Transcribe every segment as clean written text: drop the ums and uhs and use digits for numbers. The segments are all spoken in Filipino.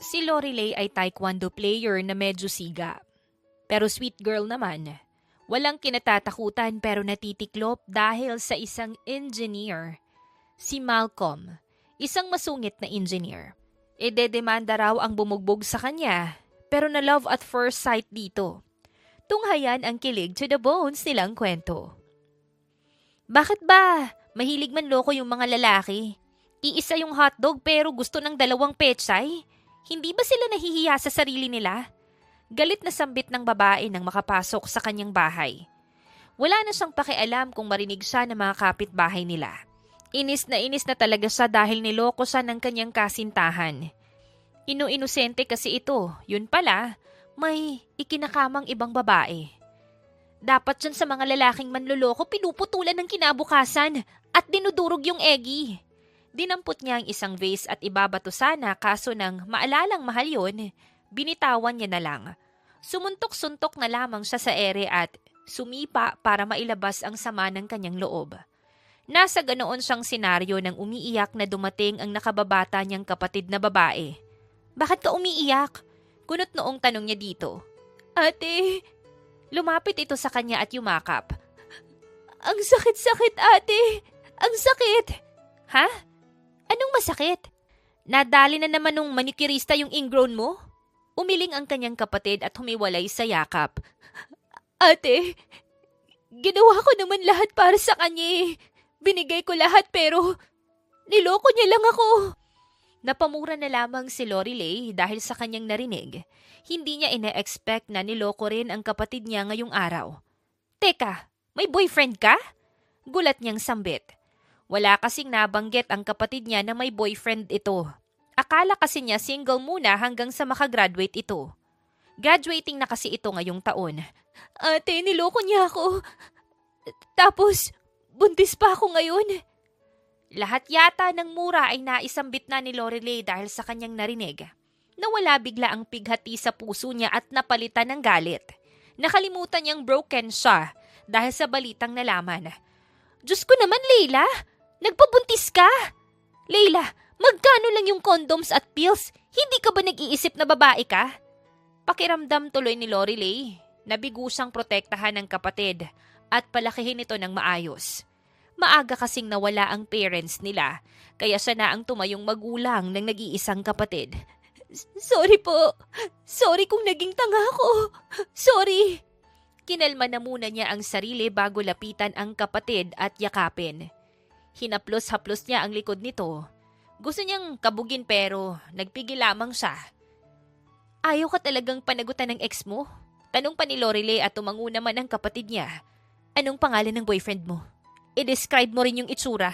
Si Lorelei ay taekwondo player na medyo siga. Pero sweet girl naman. Walang kinatatakutan pero natitiklop dahil sa isang engineer. Si Malcolm, isang masungit na engineer. Idedemanda raw ang bumugbog sa kanya, pero na love at first sight dito. Tunghayan ang kilig to the bones nilang kwento. Bakit ba? Mahilig man loko yung mga lalaki. Iisa yung hotdog pero gusto ng dalawang pechay. Hindi ba sila nahihiya sa sarili nila? Galit na sambit ng babae nang makapasok sa kanyang bahay. Wala na siyang pakialam kung marinig siya ng mga kapitbahay nila. Inis na talaga siya dahil niloko siya ng kanyang kasintahan. Inosente kasi ito, yun pala, may ikinakamang ibang babae. Dapat dyan sa mga lalaking manloloko pinuputulan ng kinabukasan at dinudurog yung egi. Dinampot niya ang isang vase at ibabato sana kaso nang maalalang mahal yun, binitawan niya na lang. Sumuntok-suntok na lamang siya sa ere at sumipa para mailabas ang sama ng kanyang loob. Nasa ganoon siyang senaryo nang umiiyak na dumating ang nakababata niyang kapatid na babae. Bakit ka umiiyak? Kunot noong tanong niya dito. Ate, lumapit ito sa kanya at yumakap. Ang sakit-sakit, ate! Ang sakit! Ha? Anong masakit? Nadali na naman nung manikirista yung ingrown mo? Umiling ang kanyang kapatid at humiwalay sa yakap. Ate, ginawa ko naman lahat para sa kanya eh. Binigay ko lahat pero niloko niya lang ako. Napamura na lamang si Lorelei dahil sa kanyang narinig. Hindi niya ina-expect na niloko rin ang kapatid niya ngayong araw. Teka, may boyfriend ka? Gulat niyang sambit. Wala kasing nabanggit ang kapatid niya na may boyfriend ito. Akala kasi niya single muna hanggang sa makagraduate ito. Graduating na kasi ito ngayong taon. Ate, niloko niya ako. Tapos, buntis pa ako ngayon. Lahat yata ng mura ay naisambit na ni Lorelei dahil sa kanyang narinig. Nawala bigla ang pighati sa puso niya at napalitan ng galit. Nakalimutan niyang broken siya dahil sa balitang nalaman. Diyos ko naman, Leila! Nagpabuntis ka! Leila, magkano lang yung condoms at pills? Hindi ka ba nag-iisip na babae ka? Pakiramdam tuloy ni Lorelei. Nabigo siyang protektahan ng kapatid at palakihin ito ng maayos. Maaga kasing nawala ang parents nila, kaya siya na ang tumayong magulang ng nag-iisang kapatid. Sorry po. Sorry kung naging tanga ako. Sorry. Kinalma na muna niya ang sarili bago lapitan ang kapatid at yakapin. Hinaplos-haplos niya ang likod nito. Gusto niyang kabugin pero nagpigil lamang siya. Ayaw ka talagang panagutan ng ex mo? Tanong pa ni Lorelei at tumango naman ang kapatid niya. Anong pangalan ng boyfriend mo? I-describe mo rin yung itsura.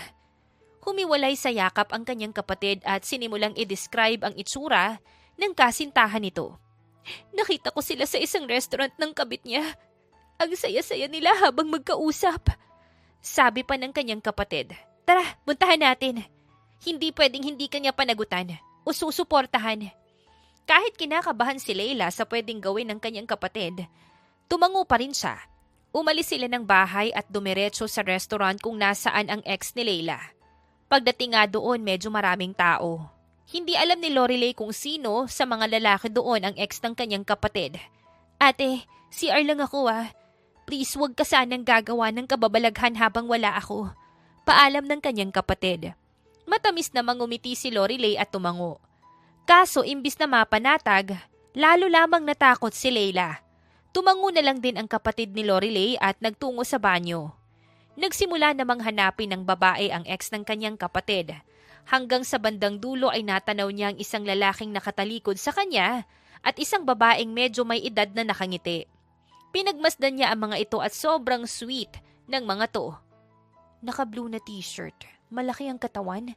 Humiwalay sa yakap ang kanyang kapatid at sinimulang i-describe ang itsura ng kasintahan nito. Nakita ko sila sa isang restaurant ng kabit niya. Ang saya-saya nila habang magkausap. Sabi pa ng kanyang kapatid, tara, puntahan natin. Hindi pwedeng hindi kanya panagutan o susuportahan. Kahit kinakabahan si Leila sa pwedeng gawin ng kanyang kapatid, tumango pa rin siya. Umalis sila ng bahay at dumiretso sa restaurant kung nasaan ang ex ni Leila. Pagdating nga doon, medyo maraming tao. Hindi alam ni Lorelei kung sino sa mga lalaki doon ang ex ng kanyang kapatid. Ate, CR lang ako ah. Please, wag ka sanang gagawa ng kababalaghan habang wala ako. Paalam ng kanyang kapatid. Matamis na mangumiti si Lorelei at tumango. Kaso imbis na mapanatag, lalo lamang natakot si Leila. Tumango na lang din ang kapatid ni Lorelei at nagtungo sa banyo. Nagsimula namang hanapin ng babae ang ex ng kanyang kapatid. Hanggang sa bandang dulo ay natanaw niya ang isang lalaking nakatalikod sa kanya at isang babaeng medyo may edad na nakangiti. Pinagmasdan niya ang mga ito at sobrang sweet ng mga to. Naka-blue na t-shirt, malaki ang katawan,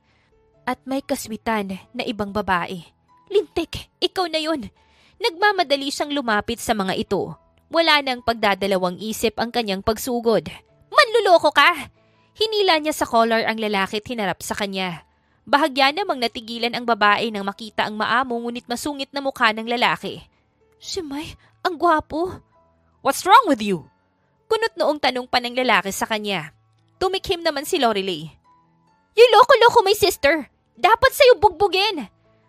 at may kaswitan na ibang babae. Lintik, ikaw na yun! Nagmamadali siyang lumapit sa mga ito. Wala nang pagdadalawang isip ang kanyang pagsugod. Manluloko ka! Hinila niya sa collar ang lalaki at hinarap sa kanya. Bahagya namang natigilan ang babae nang makita ang maamo ngunit masungit na mukha ng lalaki. Simay, ang gwapo. What's wrong with you? Kunot noong tanong pa ng lalaki sa kanya. Tumikhim naman si Lorelei. You loko-loko my sister! Dapat sa'yo bugbugin!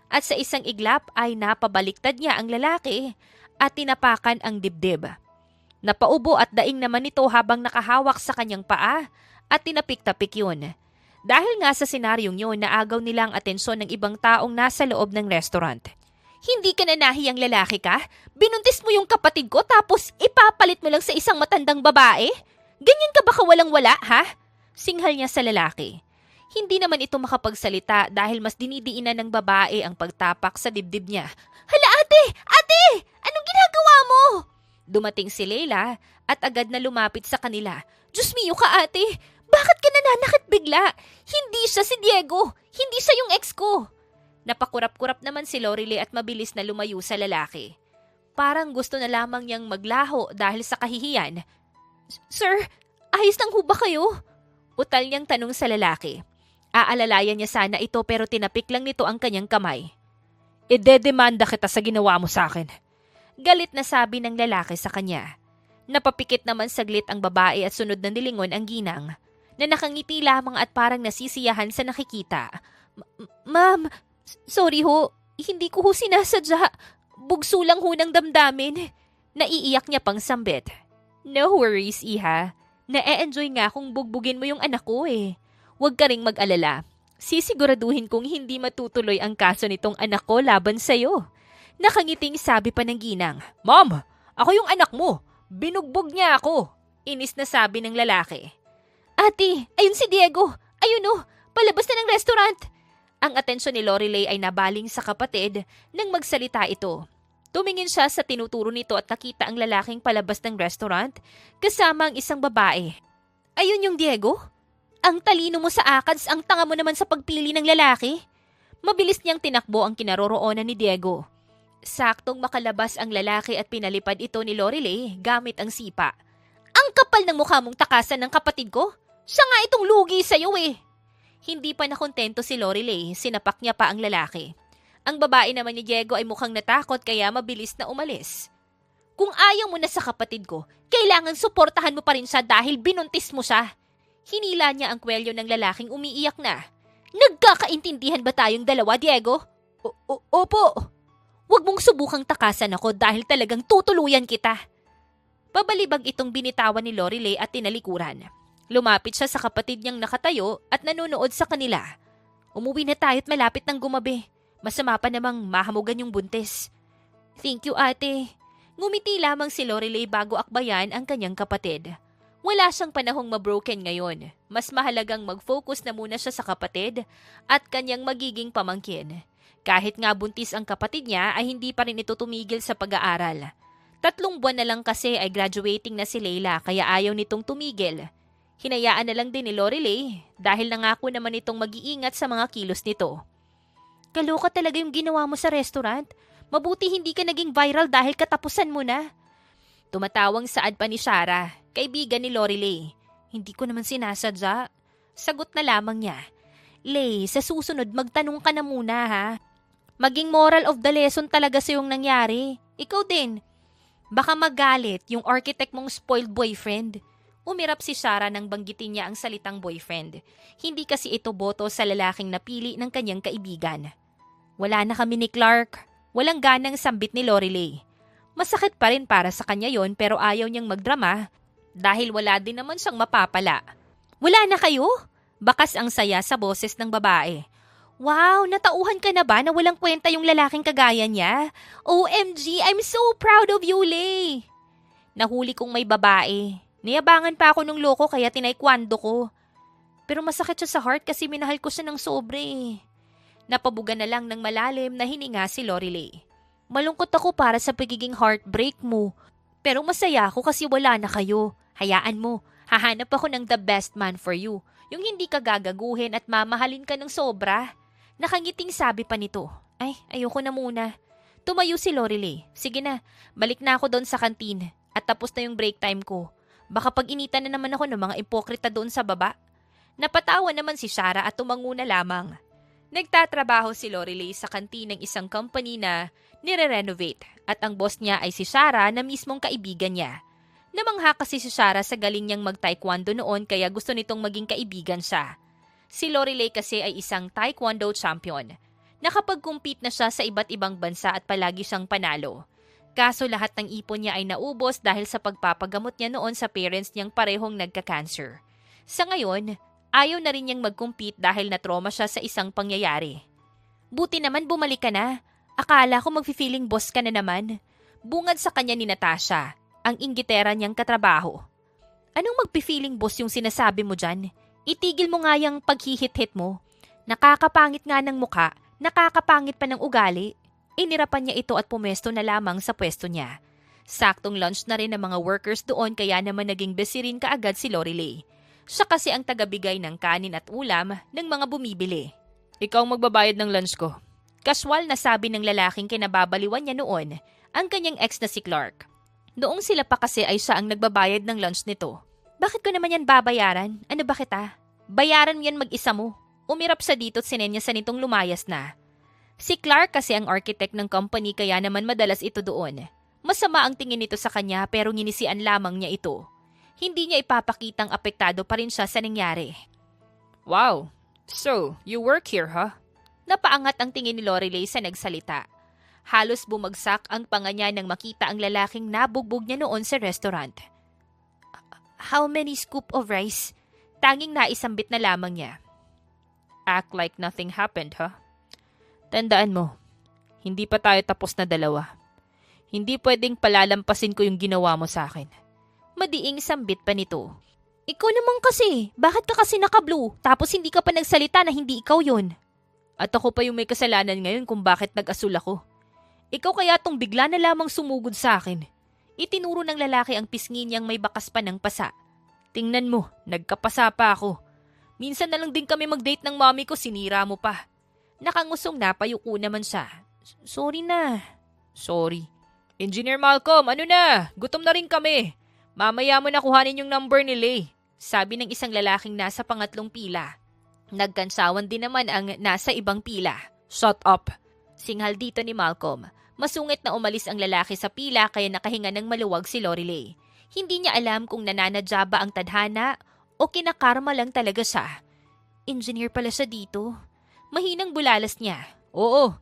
at sa isang iglap ay napabaliktad niya ang lalaki at tinapakan ang dibdib. Napaubo at daing naman ito habang nakahawak sa kanyang paa at tinapik-tapik yun. Dahil nga sa senaryong yun, naagaw nila ang atensyon ng ibang taong nasa loob ng restaurant. Hindi ka na nahiyang lalaki ka? Binuntis mo yung kapatid ko tapos ipapalit mo lang sa isang matandang babae? Ganyan ka ba kawalang-wala, ha? Singhal niya sa lalaki. Hindi naman ito makapagsalita dahil mas dinidiinan ng babae ang pagtapak sa dibdib niya. Hala ate! Ate! Anong ginagawa mo? Dumating si Leila at agad na lumapit sa kanila. Diyos mio ka ate! Bakit ka nananakit bigla? Hindi siya si Diego! Hindi siya yung ex ko! Napakurap-kurap naman si Lorelei at mabilis na lumayo sa lalaki. Parang gusto na lamang niyang maglaho dahil sa kahihiyan. Sir, ayos lang ho ba kayo? Utal niyang tanong sa lalaki. Aalalayan niya sana ito pero tinapik lang nito ang kanyang kamay. Idedemanda kita sa ginawa mo sa akin. Galit na sabi ng lalaki sa kanya. Napapikit naman saglit ang babae at sunod na nilingon ang ginang, na nakangiti lamang at parang nasisiyahan sa nakikita. Ma'am, sorry ho, hindi ko ho sinasadya. Bugso lang ho ng damdamin. Naiiyak niya pang sambit. No worries, iha. Na-enjoy nga kung bugbugin mo yung anak ko eh. Huwag ka ring mag-alala. Sisiguraduhin kong hindi matutuloy ang kaso nitong anak ko laban sa'yo. Nakangiting sabi pa ng ginang. Ma'am, ako yung anak mo. Binugbog niya ako. Inis na sabi ng lalaki. Ate, ayun si Diego. Ayun oh, palabas na ng restaurant. Ang atensyon ni Lorelei ay nabaling sa kapatid nang magsalita ito. Tumingin siya sa tinuturo nito at nakita ang lalaking palabas ng restaurant kasama ang isang babae. Ayun yung Diego? Ang talino mo sa ACADS, ang tanga mo naman sa pagpili ng lalaki. Mabilis niyang tinakbo ang kinaroroonan ni Diego. Saktong makalabas ang lalaki at pinalipad ito ni Lorelei gamit ang sipa. Ang kapal ng mukha mong takasan ng kapatid ko? Siya nga itong lugi sa'yo eh. Hindi pa nakontento si Lorelei, sinapak niya pa ang lalaki. Ang babae naman ni Diego ay mukhang natakot kaya mabilis na umalis. Kung ayaw mo na sa kapatid ko, kailangan suportahan mo pa rin siya dahil binuntis mo siya. Hinila niya ang kwelyo ng lalaking umiiyak na. Nagkakaintindihan ba tayong dalawa, Diego? Opo. Huwag mong subukang takasan ako dahil talagang tutuluyan kita. Pabalibag itong binitawan ni Lorelei at tinalikuran. Lumapit siya sa kapatid niyang nakatayo at nanonood sa kanila. Umuwi na tayo at malapit ng gumabi. Masama pa namang mahamugan yung buntis. Thank you, ate. Ngumiti lamang si Lorelei bago akbayan ang kanyang kapatid. Wala siyang panahong mabroken ngayon. Mas mahalagang mag-focus na muna siya sa kapatid at kanyang magiging pamangkin. Kahit nga buntis ang kapatid niya ay hindi pa rin ito tumigil sa pag-aaral. 3 buwan na lang kasi ay graduating na si Leila kaya ayaw nitong tumigil. Hinayaan na lang din ni Lorelei dahil nangako naman itong mag-iingat sa mga kilos nito. Kaloka talaga yung ginawa mo sa restaurant. Mabuti hindi ka naging viral dahil katapusan mo na. Tumatawang saad pa ni Sarah, kaibigan ni Lorelei. Hindi ko naman sinasadya. Sagot na lamang niya. Lay, sa susunod magtanong ka na muna ha. Maging moral of the lesson talaga sa yung nangyari. Ikaw din. Baka magalit yung architect mong spoiled boyfriend. Umirap si Sarah nang banggitin niya ang salitang boyfriend. Hindi kasi ito boto sa lalaking napili ng kanyang kaibigan. Wala na kami ni Clark. Walang ganang sambit ni Lorelei. Masakit pa rin para sa kanya yon pero ayaw niyang magdrama dahil wala din naman siyang mapapala. Wala na kayo? Bakas ang saya sa boses ng babae. Wow, natauhan ka na ba na walang kwenta yung lalaking kagaya niya? OMG, I'm so proud of you, Lay. Nahuli kong may babae. Niyabangan pa ako nung loko kaya tinaekwondo ko. Pero masakit siya sa heart kasi minahal ko siya ng sobre. Napabuga na lang ng malalim na hininga si Lorelei. Malungkot ako para sa pagiging heartbreak mo. Pero masaya ako kasi wala na kayo. Hayaan mo, hahanap ako ng the best man for you. Yung hindi ka gagaguhin at mamahalin ka ng sobra. Nakangiting sabi pa nito. Ay, ayoko na muna. Tumayo si Lorelei. Sige na, balik na ako doon sa kantin. At tapos na yung break time ko. Baka pag-initan na naman ako ng mga ipokrita doon sa baba. Napatawa naman si Sarah at tumango na lamang. Nagtatrabaho si Lorelei sa kantin ng isang company na nire-renovate at ang boss niya ay si Sarah na mismong kaibigan niya. Namangha kasi si Sarah sa galing niyang mag-taekwondo noon kaya gusto nitong maging kaibigan siya. Si Lorelei kasi ay isang taekwondo champion. Nakapag-compete na siya sa iba't ibang bansa at palagi siyang panalo. Kaso lahat ng ipon niya ay naubos dahil sa pagpapagamot niya noon sa parents niyang parehong nagka-cancer. Sa ngayon, ayaw na rin niyang mag-compete dahil na-trauma siya sa isang pangyayari. Buti naman bumalik ka na. Akala ko mag-feeling boss ka na naman. Bungad sa kanya ni Natasha, ang inggitera niyang katrabaho. Anong mag-feeling boss yung sinasabi mo dyan? Itigil mo nga yung paghihit-hit mo. Nakakapangit nga ng muka, nakakapangit pa ng ugali. Inirapan niya ito at pumesto na lamang sa pwesto niya. Saktong lunch na rin ng mga workers doon kaya naman naging busy rin kaagad si Lorelei. Siya kasi ang tagabigay ng kanin at ulam ng mga bumibili. Ikaw ang magbabayad ng lunch ko. Kaswal na sabi ng lalaking kinababaliwan niya noon ang kanyang ex na si Clark. Noong sila pa kasi ay siya ang nagbabayad ng lunch nito. Bakit ko naman yan babayaran? Ano ba kita? Bayaran mo yan mag-isa mo. Umirap sa dito at sinenya sa nitong lumayas na. Si Clark kasi ang architect ng company kaya naman madalas ito doon. Masama ang tingin nito sa kanya pero nginisian lamang niya ito. Hindi niya ipapakitang apektado pa rin siya sa nangyari. Wow, so you work here, huh? Napaangat ang tingin ni Lorelei sa nagsalita. Halos bumagsak ang panga niya nang makita ang lalaking nabugbog niya noon sa restaurant. How many scoop of rice? Tanging naisambit na lamang niya. Act like nothing happened, huh? Tandaan mo, hindi pa tayo tapos na dalawa. Hindi pwedeng palalampasin ko yung ginawa mo sa akin. Madiing sambit pa nito. Ikaw naman kasi, bakit ka kasi naka-blue tapos hindi ka pa nagsalita na hindi ikaw yun? At ako pa yung may kasalanan ngayon kung bakit nag-asul ako. Ikaw kaya tong bigla na lamang sumugod sa akin. Itinuro ng lalaki ang pisngi niyang may bakas pa ng pasa. Tingnan mo, nagkapasa pa ako. Minsan na lang din kami mag-date ng mommy ko, sinira mo pa. Nakangusong napayuko naman siya. Sorry na. Sorry. Engineer Malcolm, ano na? Gutom na rin kami. Mamaya mo na kuhanin yung number ni Lay. Sabi ng isang lalaking nasa pangatlong pila. Nagkansawan din naman ang nasa ibang pila. Shut up. Singhal dito ni Malcolm. Masungit na umalis ang lalaki sa pila kaya nakahinga ng maluwag si Lorelei. Hindi niya alam kung nananadya ba ang tadhana o kinakarma lang talaga siya. Engineer pala siya dito. Mahinang bulalas niya. Oo,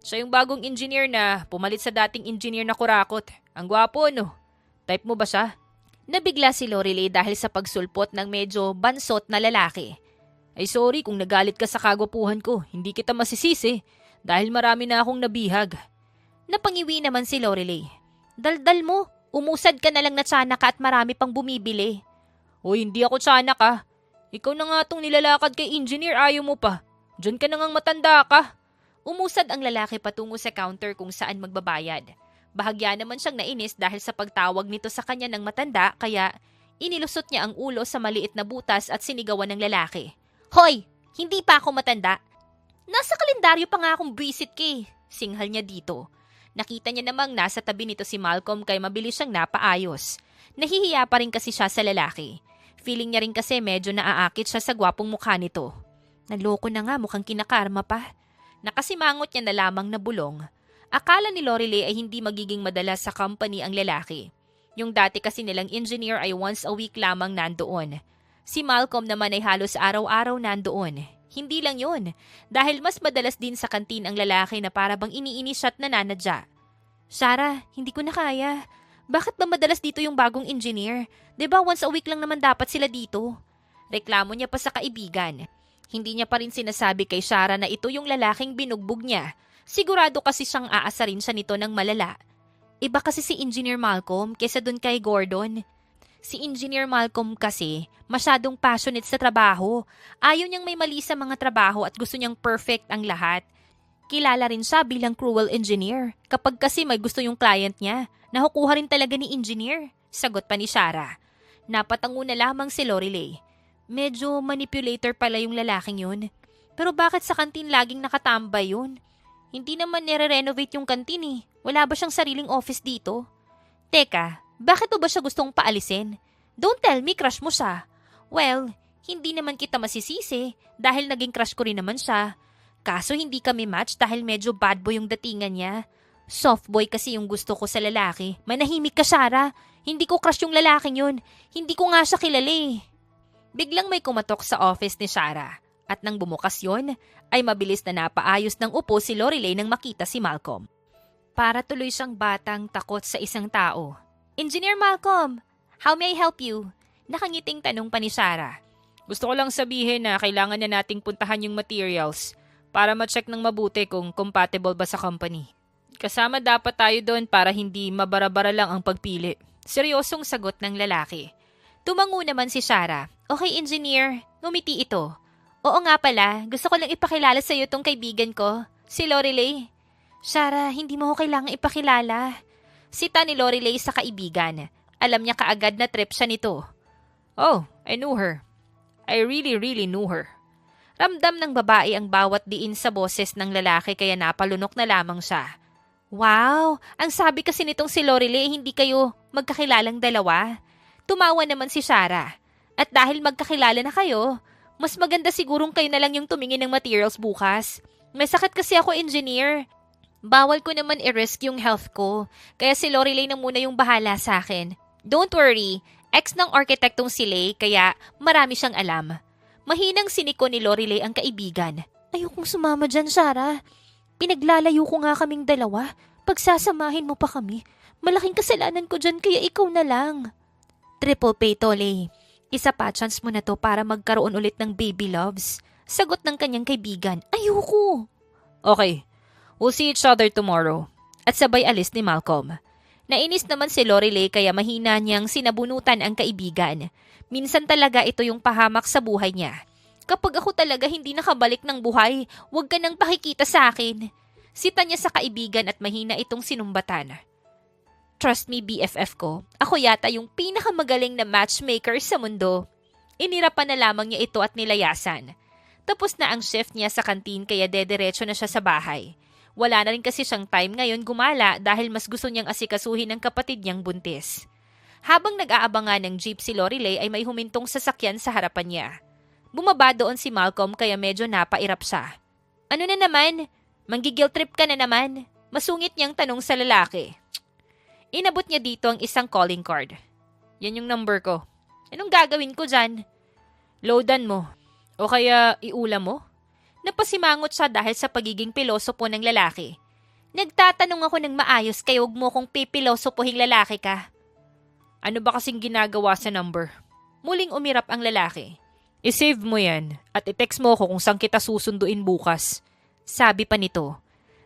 siya yung bagong engineer na pumalit sa dating engineer na kurakot. Ang gwapo, no? Type mo ba siya? Nabigla si Lorelei dahil sa pagsulpot ng medyo bansot na lalaki. Ay sorry kung nagalit ka sa kagwapuhan ko. Hindi kita masisisi dahil marami na akong nabihag. Napangiwi naman si Lorelei. Daldal mo, umusad ka na lang na tiyanak ka at marami pang bumibili. O hindi ako tiyanak ka. Ikaw na nga tong nilalakad kay engineer, ayaw mo pa. Diyan ka na ngang matanda ka. Umusad ang lalaki patungo sa counter kung saan magbabayad. Bahagya naman siyang nainis dahil sa pagtawag nito sa kanya ng matanda kaya inilusot niya ang ulo sa maliit na butas at sinigawan ng lalaki. Hoy! Hindi pa ako matanda. Nasa kalendaryo pa nga akong visit ka. Singhal niya dito. Nakita niya namang nasa tabi nito si Malcolm kaya mabilis siyang napaayos. Nahihiya pa rin kasi siya sa lalaki. Feeling niya rin kasi medyo naaakit siya sa gwapong mukha nito. Naloko na nga, mukhang kinakarma pa. Nakasimangot niya na lamang na bulong. Akala ni Lorelei ay hindi magiging madalas sa company ang lalaki. Yung dati kasi nilang engineer ay once a week lamang nandoon. Si Malcolm naman ay halos araw-araw nandoon. Hindi lang yun, dahil mas madalas din sa kantin ang lalaki na para bang iniinis at nananadya. Sarah, hindi ko na kaya. Bakit ba madalas dito yung bagong engineer? 'Di ba once a week lang naman dapat sila dito? Reklamo niya pa sa kaibigan. Hindi niya pa rin sinasabi kay Sarah na ito yung lalaking binugbog niya. Sigurado kasi siyang aasarin siya nito ng malala. Iba kasi si Engineer Malcolm kaysa dun kay Gordon. Si Engineer Malcolm kasi masyadong passionate sa trabaho. Ayaw niyang may mali sa mga trabaho at gusto niyang perfect ang lahat. Kilala rin siya bilang cruel engineer. Kapag kasi may gusto yung client niya, nakukuha rin talaga ni engineer. Sagot pa ni Sarah. Napatango na lamang si Lorelei. Medyo manipulator pala yung lalaking yun. Pero bakit sa kantin laging nakatambay yun? Hindi naman nire-renovate yung kantin eh. Wala ba siyang sariling office dito? Teka, bakit mo ba siya gustong paalisin? Don't tell me crush mo siya. Well, hindi naman kita masisisi dahil naging crush ko rin naman siya. Kaso hindi kami match dahil medyo bad boy yung datingan niya. Soft boy kasi yung gusto ko sa lalaki. Manahimik ka, Sarah. Hindi ko crush yung lalaking yun. Hindi ko nga siya kilala eh. Biglang may kumatok sa office ni Sarah. At nang bumukas yon, ay mabilis na napaayos ng upo si Lorelei nang makita si Malcolm. Para tuloy siyang batang takot sa isang tao. Engineer Malcolm, how may I help you? Nakangiting tanong pa ni Sarah. Gusto ko lang sabihin na kailangan na nating puntahan yung materials para ma-check ng mabuti kung compatible ba sa company. Kasama dapat tayo doon para hindi mabara-bara lang ang pagpili. Seryosong sagot ng lalaki. Tumango naman si Sarah. Okay, engineer, ngumiti ito. Oo nga pala, gusto ko lang ipakilala sa iyo tong kaibigan ko, si Lorelei. Sarah, hindi mo ko kailangang ipakilala. Sita ni Lorelei sa kaibigan. Alam niya kaagad na trip siya nito. Oh, I knew her. I really knew her. Ramdam ng babae ang bawat diin sa boses ng lalaki kaya napalunok na lamang siya. Wow! Ang sabi kasi nitong si Lorelei, hindi kayo magkakilalang dalawa. Tumawa naman si Sarah. At dahil magkakilala na kayo, mas maganda sigurong kayo na lang yung tumingin ng materials bukas. May sakit kasi ako, engineer. Bawal ko naman i-risk yung health ko, kaya si Lorelei na muna yung bahala sa akin. Don't worry, ex ng arkitektong si Lei, kaya marami siyang alam. Mahinang siniko ni Lorelei ang kaibigan. Ayokong sumama dyan, Sarah. Pinaglalayo ko nga kaming dalawa. Pagsasamahin mo pa kami. Malaking kasalanan ko dyan kaya ikaw na lang. Triple pay to, Lei. Isa pa chance mo na to para magkaroon ulit ng baby loves. Sagot ng kanyang kaibigan. Ayoko. Okay. We'll see each other tomorrow. At sabay alis ni Malcolm. Nainis naman si Lorelei kaya mahina niyang sinabunutan ang kaibigan. Minsan talaga ito yung pahamak sa buhay niya. Kapag ako talaga hindi nakabalik ng buhay, huwag ka nang pakikita sa akin. Sita niya sa kaibigan at mahina itong sinumbatan. Trust me, BFF ko, ako yata yung pinakamagaling na matchmaker sa mundo. Inirapan na lamang niya ito at nilayasan. Tapos na ang shift niya sa kantin kaya dederecho na siya sa bahay. Wala na rin kasi siyang time ngayon gumala dahil mas gusto niyang asikasuhin ng kapatid niyang buntis. Habang nag-aabangan ng jeep si Lorelei ay may humintong sasakyan sa harapan niya. Bumaba doon si Malcolm kaya medyo napairap siya. Ano na naman? Manggigil trip ka na naman? Masungit niyang tanong sa lalaki. Inabot niya dito ang isang calling card. Yan yung number ko. Anong gagawin ko dyan? Loadan mo. O kaya iulam mo? Napasimangot siya dahil sa pagiging pilosopo ng lalaki. Nagtatanong ako ng maayos kaya huwag mo kong pipilosopohing lalaki ka. Ano ba kasing ginagawa sa number? Muling umirap ang lalaki. I-save mo yan at i-text mo ako kung saan kita susunduin bukas. Sabi pa nito.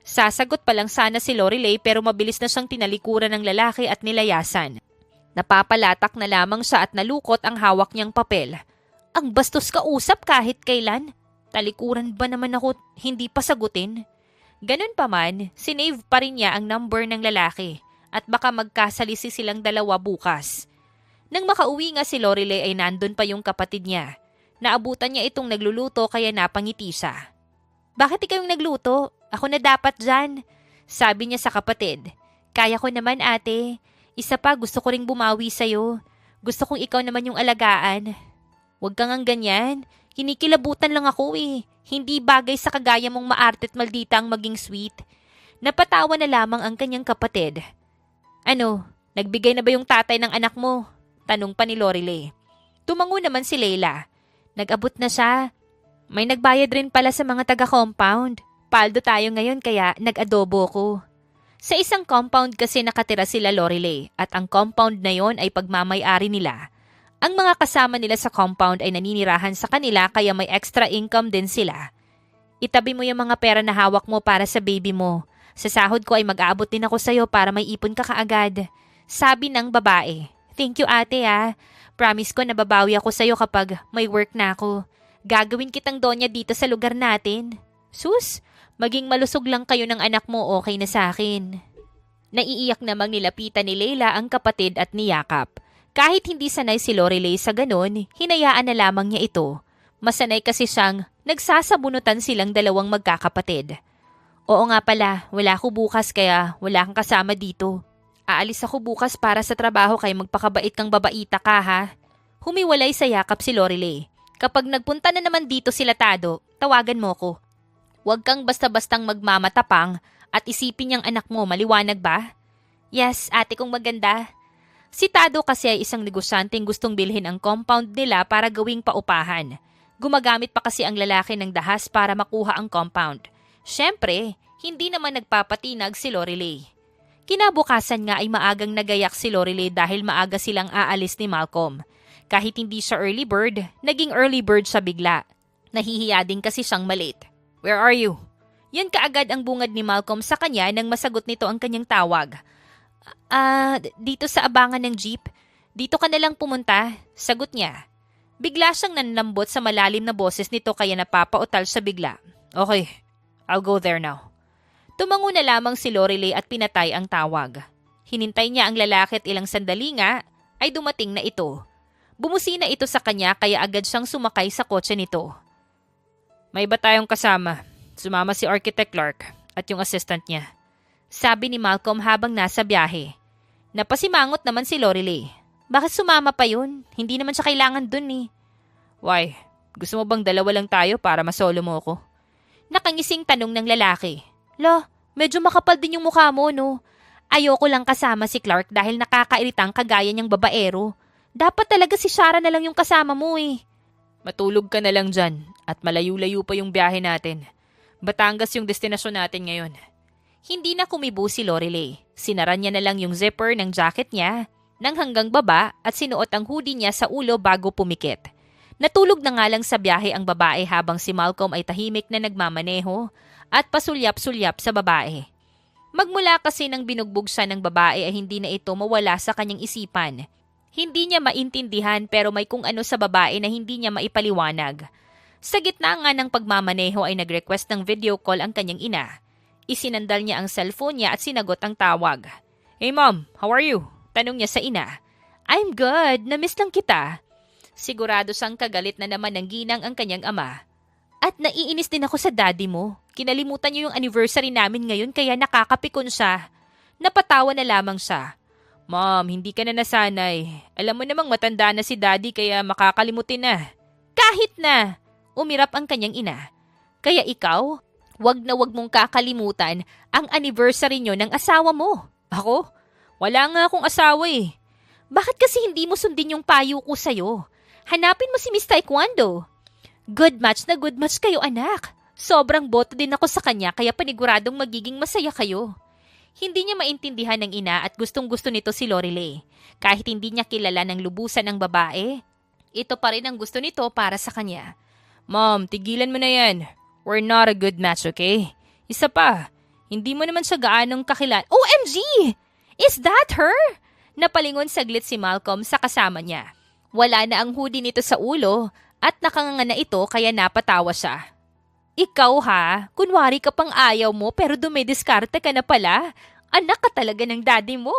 Sasagot pa lang sana si Lorelei pero mabilis na siyang tinalikuran ng lalaki at nilayasan. Napapalatak na lamang siya at nalukot ang hawak niyang papel. Ang bastos kausap kahit kailan. Talikuran ba naman ako hindi pa sagutin? Ganun pa man, sinave pa rin niya ang number ng lalaki at baka magkasalisi silang dalawa bukas. Nang makauwi nga si Lorelei ay nandun pa yung kapatid niya. Naabutan niya itong nagluluto kaya napangiti siya. Bakit ikaw yung nagluto? Ako na dapat dyan. Sabi niya sa kapatid. Kaya ko naman ate. Isa pa gusto ko ring bumawi sa'yo. Gusto kong ikaw naman yung alagaan. Huwag kang ang ganyan. Kinikilabutan lang ako eh. Hindi bagay sa kagaya mong maarte at maldita ang maging sweet. Napatawa na lamang ang kanyang kapatid. Ano, nagbigay na ba yung tatay ng anak mo? Tanong pa ni Lorelei. Tumango naman si Leila. Nag-abot na siya. May nagbayad rin pala sa mga taga-compound. Paldo tayo ngayon kaya nag-adobo ko. Sa isang compound kasi nakatira sila Lorelei at ang compound na yon ay pagmamay-ari nila. Ang mga kasama nila sa compound ay naninirahan sa kanila kaya may extra income din sila. Itabi mo yung mga pera na hawak mo para sa baby mo. Sa sahod ko ay mag-aabot din ako sa'yo para may ipon ka kaagad. Sabi ng babae. Thank you ate ah. Promise ko na babawi ako sa'yo kapag may work na ako. Gagawin kitang donya dito sa lugar natin. Sus, maging malusog lang kayo ng anak mo okay na sa akin. Naiiyak namang nilapitan ni Leila ang kapatid at niyakap. Kahit hindi sanay si Lorelei sa ganon, hinayaan na lamang niya ito. Masanay kasi siyang nagsasabunutan silang dalawang magkakapatid. Oo nga pala, wala ako bukas kaya wala kang kasama dito. Aalis ako bukas para sa trabaho kaya magpakabait kang babaita ka ha. Humiwalay sa yakap si Lorelei. Kapag nagpunta na naman dito sila Tado, tawagan mo ko. Huwag kang basta-bastang magmamatapang at isipin niyang anak mo, maliwanag ba? Yes, ate kong maganda. Si Tado kasi ay isang negosyanteng gustong bilhin ang compound nila para gawing paupahan. Gumagamit pa kasi ang lalaki ng dahas para makuha ang compound. Siyempre, hindi naman nagpapatinag si Lorelei. Kinabukasan nga ay maagang nagayak si Lorelei dahil maaga silang aalis ni Malcolm. Kahit hindi siya early bird, naging early bird siya bigla. Nahihiya din kasi siyang malate. "Where are you?" Yan kaagad ang bungad ni Malcolm sa kanya nang masagot nito ang kanyang tawag. Dito sa abangan ng jeep. Dito ka na lang pumunta," sagot niya. Bigla siyang nanlambot sa malalim na boses nito kaya napapautal siya bigla. "Okay, I'll go there now." Tumango na lamang si Lorelei at pinatay ang tawag. Hinintay niya ang lalaki at ilang sandali nga ay dumating na ito. Bumusina ito sa kanya kaya agad siyang sumakay sa kotse nito. "May iba tayong kasama. Sumama si Architect Clark at yung assistant niya," sabi ni Malcolm habang nasa biyahe. Napasimangot naman si Lorelei. "Bakit sumama pa yun? Hindi naman siya kailangan dun eh." "Why? Gusto mo bang dalawa lang tayo para masolo mo ko?" Nakangising tanong ng lalaki. "Lo, medyo makapal din yung mukha mo, no? Ayoko lang kasama si Clark dahil nakakairitang kagaya niyang babaero. Dapat talaga si Shara na lang yung kasama mo eh." "Matulog ka na lang dyan at malayo-layo pa yung biyahe natin. Batangas yung destinasyon natin ngayon." Hindi na kumibo si Lorelei. Sinaran niya na lang yung zipper ng jacket niya nang hanggang baba at sinuot ang hoodie niya sa ulo bago pumikit. Natulog na nga lang sa biyahe ang babae habang si Malcolm ay tahimik na nagmamaneho at pasulyap-sulyap sa babae. Magmula kasi nang binugbog siya ng babae ay hindi na ito mawala sa kanyang isipan. Hindi niya maintindihan pero may kung ano sa babae na hindi niya maipaliwanag. Sa gitna nga ng pagmamaneho ay nag-request ng video call ang kanyang ina. Isinandal niya ang cellphone niya at sinagot ang tawag. "Hey mom, how are you?" Tanong niya sa ina. "I'm good, na-miss lang kita." Sigurado siyang kagalit na naman ng ginang ang kanyang ama. "At naiinis din ako sa daddy mo. Kinalimutan niyo yung anniversary namin ngayon kaya nakakapikon siya." Napatawa na lamang siya. "Mom, hindi ka na nasanay. Alam mo namang matanda na si daddy kaya makakalimutin na." "Kahit na!" Umirap ang kanyang ina. "Kaya ikaw, wag na wag mong kakalimutan ang anniversary niyo ng asawa mo." "Ako? Wala nga akong asawa eh." "Bakit kasi hindi mo sundin yung payo ko sa'yo? Hanapin mo si Miss Taekwondo." Good match na good match kayo, anak. Sobrang boto din ako sa kanya kaya paniguradong magiging masaya kayo." Hindi niya maintindihan ng ina at gustong-gusto nito si Lorelei. Kahit hindi niya kilala ng lubusan ang babae, ito pa rin ang gusto nito para sa kanya. "Mom, tigilan mo na yan. We're not a good match, okay? Isa pa, hindi mo naman siya gaanong kakilala." "OMG! Is that her?" Napalingon saglit si Malcolm sa kasama niya. Wala na ang hoodie nito sa ulo at nakanganga na ito kaya napatawa siya. "Ikaw ha, kunwari ka pang ayaw mo pero dumidiskarte ka na pala. Anak ka talaga ng daddy mo."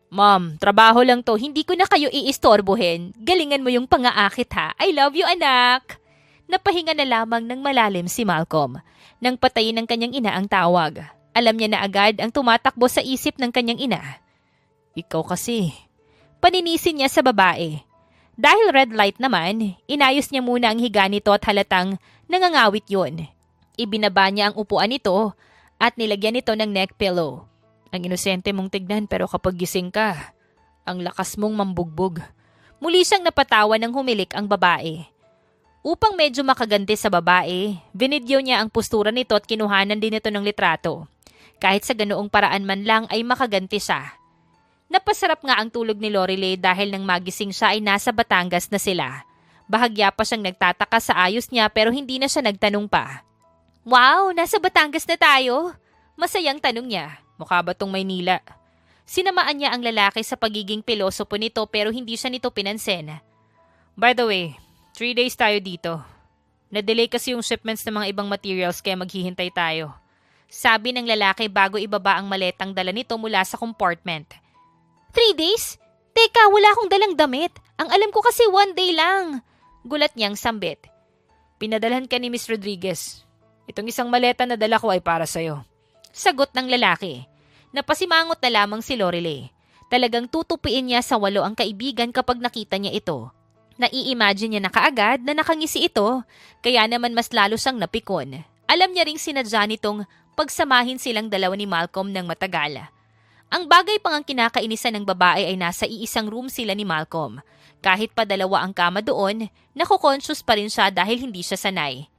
"Mom, trabaho lang to, hindi ko na kayo iistorbohin. Galingan mo yung pangaakit ha. I love you, anak." Napahinga na lamang ng malalim si Malcolm. Nang patayin ng kanyang ina ang tawag, alam niya na agad ang tumatakbo sa isip ng kanyang ina. "Ikaw kasi." Paninisin niya sa babae. Dahil red light naman, inayos niya muna ang higa nito at halatang nangangawit yun. Ibinaba niya ang upuan nito at nilagyan nito ng neck pillow. "Ang inosente mong tignan pero kapag gising ka, ang lakas mong mambugbog." Muli siyang napatawa ng humilik ang babae. Upang medyo makaganti sa babae, binidyo niya ang postura nito at kinuhanan din ito ng litrato. Kahit sa ganoong paraan man lang ay makaganti siya. Napasarap nga ang tulog ni Lorelei dahil nang magising siya ay nasa Batangas na sila. Bahagya pa siyang nagtataka sa ayos niya pero hindi na siya nagtanong pa. "Wow, nasa Batangas na tayo?" Masayang tanong niya. "Mukha ba tong Maynila?" Sinamaan niya ang lalaki sa pagiging pilosopo nito pero hindi siya nito pinansin. "By the way, 3 days tayo dito. Na-delay kasi yung shipments ng mga ibang materials kaya maghihintay tayo." Sabi ng lalaki bago ibaba ang maletang dala nito mula sa compartment. 3 days? Teka, wala akong dalang damit. Ang alam ko kasi 1 day lang." Gulat niyang sambit. "Pinadalhan ka ni Miss Rodriguez. Itong isang maleta na dala ko ay para sa'yo." Sagot ng lalaki. Napasimangot na lamang si Lorelei. Talagang tutupiin niya sa 8 ang kaibigan kapag nakita niya ito. Nai-imagine niya na kaagad na nakangisi ito, kaya naman mas lalo siyang napikon. Alam niya ring sinadya nitong pagsamahin silang dalawa ni Malcolm ng matagal. Ang bagay pang ang kinakainisan ng babae ay nasa iisang room sila ni Malcolm. Kahit pa dalawa ang kama doon, nako-conscious pa rin siya dahil hindi siya sanay.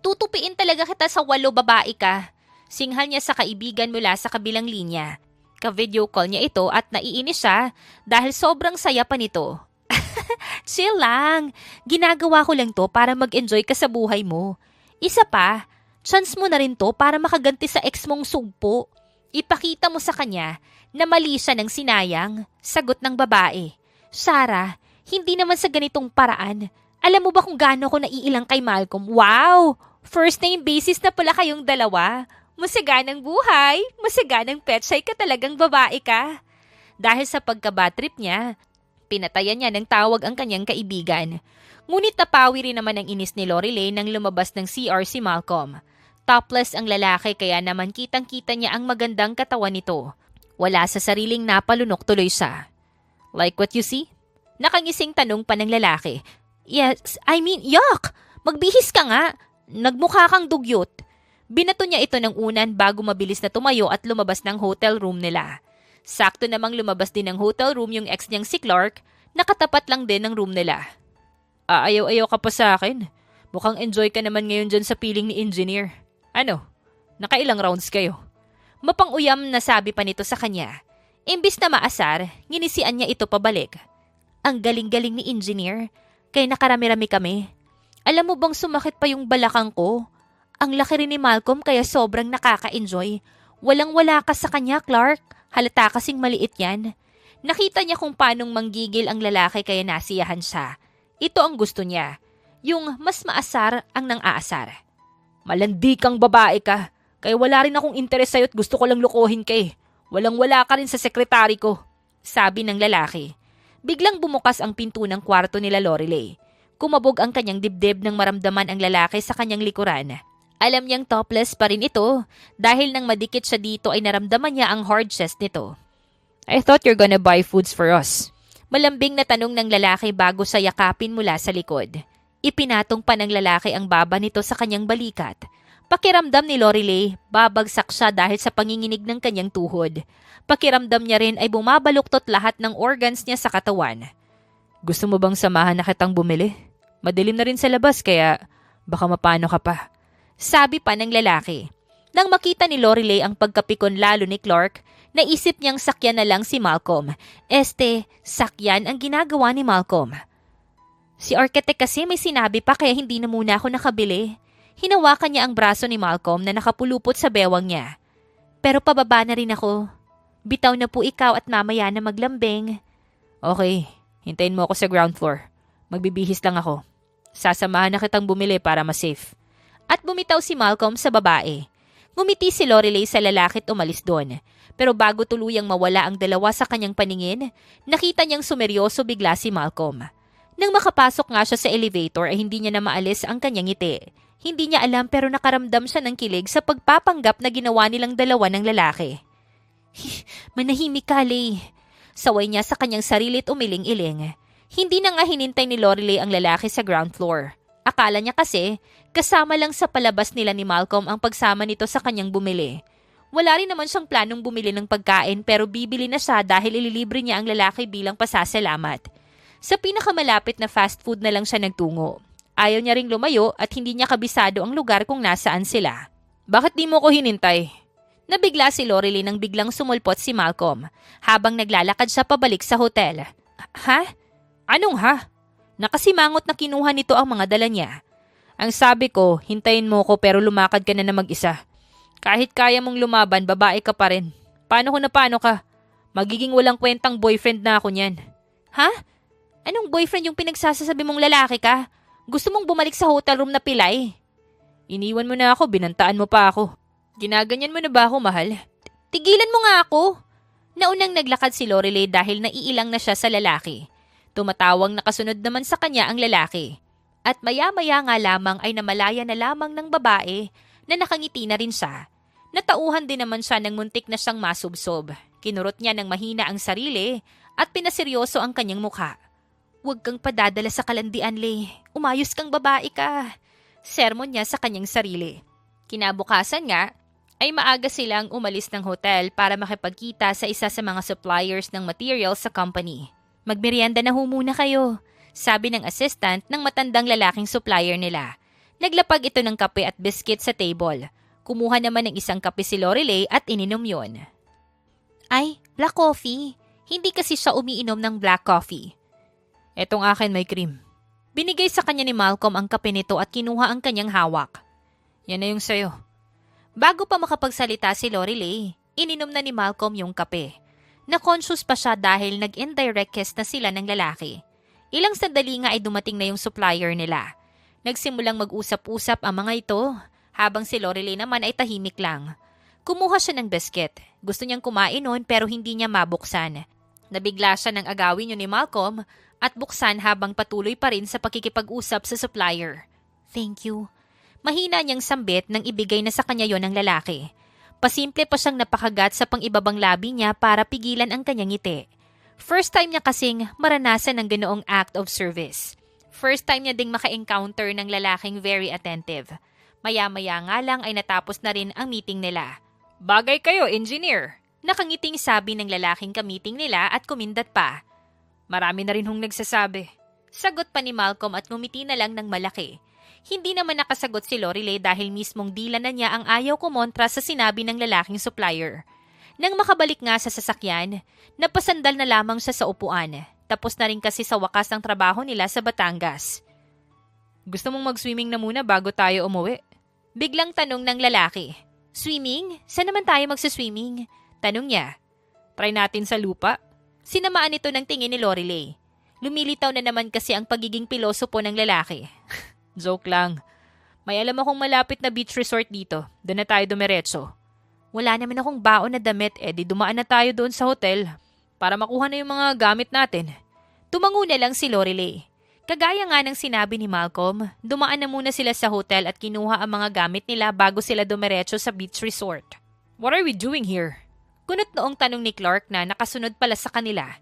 Tutupiin talaga kita sa 8 babae ka. Singhal niya sa kaibigan mula sa kabilang linya. Ka-video call niya ito at naiinis siya dahil sobrang saya pa nito. Chill lang. Ginagawa ko lang to para mag-enjoy ka sa buhay mo. Isa pa, chance mo na rin to para makaganti sa ex mong sugpo. Ipakita mo sa kanya na mali siya ng sinayang, sagot ng babae. Sarah, hindi naman sa ganitong paraan. Alam mo ba kung gaano ko naiilang kay Malcolm? Wow! First name basis na pala kayong dalawa. Masaganang buhay, masaganang petsay ka talagang babae ka. Dahil sa pagka-bad trip niya, pinatayan niya ng tawag ang kanyang kaibigan. Ngunit napawi rin naman ang inis ni Lorelei nang lumabas ng CR si Malcolm. Topless ang lalaki kaya naman kitang-kita niya ang magandang katawan nito. Wala sa sariling napalunok tuloy siya. Like what you see? Nakangising tanong pa ng lalaki. Yes, I mean, yuck! Magbihis ka nga! Nagmukha kang dugyot. Binato niya ito ng unan bago mabilis na tumayo at lumabas ng hotel room nila. Sakto namang lumabas din ng hotel room yung ex niyang si Clark, nakatapat lang din ng room nila. Ayaw-ayaw ka pa sa akin. Mukhang enjoy ka naman ngayon dyan sa piling ni engineer. Ano? Nakailang rounds kayo? Mapang-uyam na sabi pa nito sa kanya. Imbis na maasar, nginisian niya ito pabalik. Ang galing-galing ni engineer, kaya nakarami-rami kami. Alam mo bang sumakit pa yung balakang ko? Ang laki rin ni Malcolm kaya sobrang nakaka-enjoy. Walang-wala ka sa kanya, Clark. Halata kasing maliit yan. Nakita niya kung paanong manggigil ang lalaki kaya nasiyahan siya. Ito ang gusto niya. Yung mas maasar ang nang-aasar. Malandi kang babae ka. Kaya wala rin akong interes sa'yo at gusto ko lang lukuhin ka eh. Walang-wala ka rin sa sekretary ko. Sabi ng lalaki. Biglang bumukas ang pinto ng kwarto nila Lorelei. Kumabog ang kanyang dibdib nang maramdaman ang lalaki sa kanyang likuran. Alam niyang topless pa rin ito dahil nang madikit siya dito ay naramdaman niya ang hard chest nito. I thought you're gonna buy foods for us. Malambing na tanong ng lalaki bago siya yakapin mula sa likod. Ipinatong pa ng lalaki ang baba nito sa kanyang balikat. Pakiramdam ni Lorelei, babagsak siya dahil sa panginginig ng kanyang tuhod. Pakiramdam niya rin ay bumabaluktot lahat ng organs niya sa katawan. Gusto mo bang samahan na kitang bumili? Madilim na rin sa labas kaya baka mapano ka pa. Sabi pa ng lalaki. Nang makita ni Lorelei ang pagkapikon lalo ni Clark, naisip niyang sakyan na lang si Malcolm. Sakyan ang ginagawa ni Malcolm. Si architect kasi may sinabi pa kaya hindi na muna ako nakabili. Hinawakan niya ang braso ni Malcolm na nakapulupot sa bewang niya. Pero pababa na rin ako. Bitaw na po ikaw at mamaya na maglambing. Okay, hintayin mo ako sa ground floor. Magbibihis lang ako. Sasamahan na kitang bumili para ma-safe. At bumitaw si Malcolm sa babae. Ngumiti si Lorelei sa lalaki at umalis doon. Pero bago tuluyang mawala ang dalawa sa kanyang paningin, nakita niyang sumeryoso bigla si Malcolm. Nang makapasok nga siya sa elevator ay hindi niya na maalis ang kanyang ngiti. Hindi niya alam pero nakaramdam siya ng kilig sa pagpapanggap na ginawa nilang dalawa ng lalaki. Manahimik ka, Lei. Saway niya sa kanyang sarili at umiling-iling. Hindi na nga hinintay ni Lorelei ang lalaki sa ground floor. Akala niya kasi, kasama lang sa palabas nila ni Malcolm ang pagsama nito sa kanyang bumili. Wala rin naman siyang planong bumili ng pagkain pero bibili na siya dahil ililibre niya ang lalaki bilang pasasalamat. Sa pinakamalapit na fast food na lang siya nagtungo. Ayaw niya ring lumayo at hindi niya kabisado ang lugar kung nasaan sila. Bakit di mo ko hinintay? Nabigla si Lorelei nang biglang sumulpot si Malcolm habang naglalakad siya pabalik sa hotel. Ha? Anong ha? Nakasimangot na kinuha nito ang mga dala niya. Ang sabi ko, hintayin mo ko pero lumakad ka na mag-isa. Kahit kaya mong lumaban, babae ka pa rin. Paano ka? Magiging walang kwentang boyfriend na ako niyan. Ha? Anong boyfriend yung pinagsasasabi mong lalaki ka? Gusto mong bumalik sa hotel room na pilay? Iniwan mo na ako, binantaan mo pa ako. Ginaganyan mo na ba ako, mahal? Tigilan mo nga ako. Naunang naglakad si Lorelei dahil naiilang na siya sa lalaki. Tumatawang nakasunod naman sa kanya ang lalaki. At maya-maya nga lamang ay namalaya na lamang ng babae na nakangiti na rin siya. Natauhan din naman siya ng muntik na siyang masubsob. Kinurot niya ng mahina ang sarili at pinaseryoso ang kanyang mukha. Huwag kang padadala sa kalandian, Lei. Umayos kang babae ka. Sermon niya sa kanyang sarili. Kinabukasan nga, ay maaga silang umalis ng hotel para makipagkita sa isa sa mga suppliers ng materials sa company. Magmerienda na ho muna kayo, sabi ng assistant ng matandang lalaking supplier nila. Naglapag ito ng kape at biscuit sa table. Kumuha naman ng isang kape si Lorelei at ininom yon. Ay, black coffee. Hindi kasi siya umiinom ng black coffee. Etong akin may cream. Binigay sa kanya ni Malcolm ang kape nito at kinuha ang kanyang hawak. Yan na yung sayo. Bago pa makapagsalita si Lorelei, ininom na ni Malcolm yung kape. Na-conscious pa siya dahil nag-indirect kiss na sila ng lalaki. Ilang sandali nga ay dumating na yung supplier nila. Nagsimulang mag-usap-usap ang mga ito, habang si Lorelei naman ay tahimik lang. Kumuha siya ng biscuit. Gusto niyang kumain nun pero hindi niya mabuksan. Nabigla siya ng agawin yun ni Malcolm at buksan habang patuloy pa rin sa pakikipag-usap sa supplier. Thank you. Mahina niyang sambit nang ibigay na sa kanya yon ng lalaki. Pasimple pa siyang napakagat sa pang-ibabang labi niya para pigilan ang kanyang ngiti. First time niya kasing maranasan ng ganoong act of service. First time niya ding maka-encounter ng lalaking very attentive. Maya-maya nga lang ay natapos na rin ang meeting nila. Bagay kayo, engineer. Nakangiting sabi ng lalaking ka-meeting nila at kumindat pa. Marami na rin hong nagsasabi. Sagot pa ni Malcolm at ngumiti na lang ng malaki. Hindi naman nakasagot si Lorelei dahil mismong dila na niya ang ayaw kumontra sa sinabi ng lalaking supplier. Nang makabalik nga sa sasakyan, napasandal na lamang siya sa upuan. Tapos na rin kasi sa wakas ng trabaho nila sa Batangas. Gusto mong mag-swimming na muna bago tayo umuwi? Biglang tanong ng lalaki. Swimming? Saan naman tayo magsaswimming? Tanong niya. Try natin sa lupa. Sinamaan ito ng tingin ni Lorelei. Lumilitaw na naman kasi ang pagiging pilosopo ng lalaki. Joke lang. May alam akong malapit na beach resort dito. Doon na tayo dumiretso. Wala naman akong baon na damit, di dumaan na tayo doon sa hotel para makuha na yung mga gamit natin. Tumango na lang si Lorelei. Kagaya nga ng sinabi ni Malcolm, dumaan na muna sila sa hotel at kinuha ang mga gamit nila bago sila dumiretso sa beach resort. What are we doing here? Kunot noong tanong ni Clark na nakasunod pala sa kanila.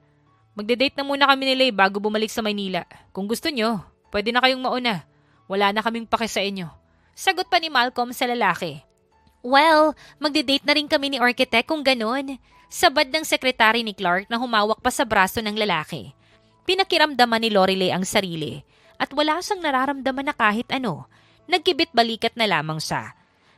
Magde-date na muna kami ni Lay bago bumalik sa Maynila. Kung gusto nyo, pwede na kayong mauna. Wala na kaming pake sa inyo. Sagot pa ni Malcolm sa lalaki. Well, magde-date na rin kami ni Architect kung ganon. Sabad ng sekretary ni Clark na humawak pa sa braso ng lalaki. Pinakiramdaman ni Lorelei ang sarili at wala siyang nararamdaman na kahit ano. Nagkibit balikat na lamang siya.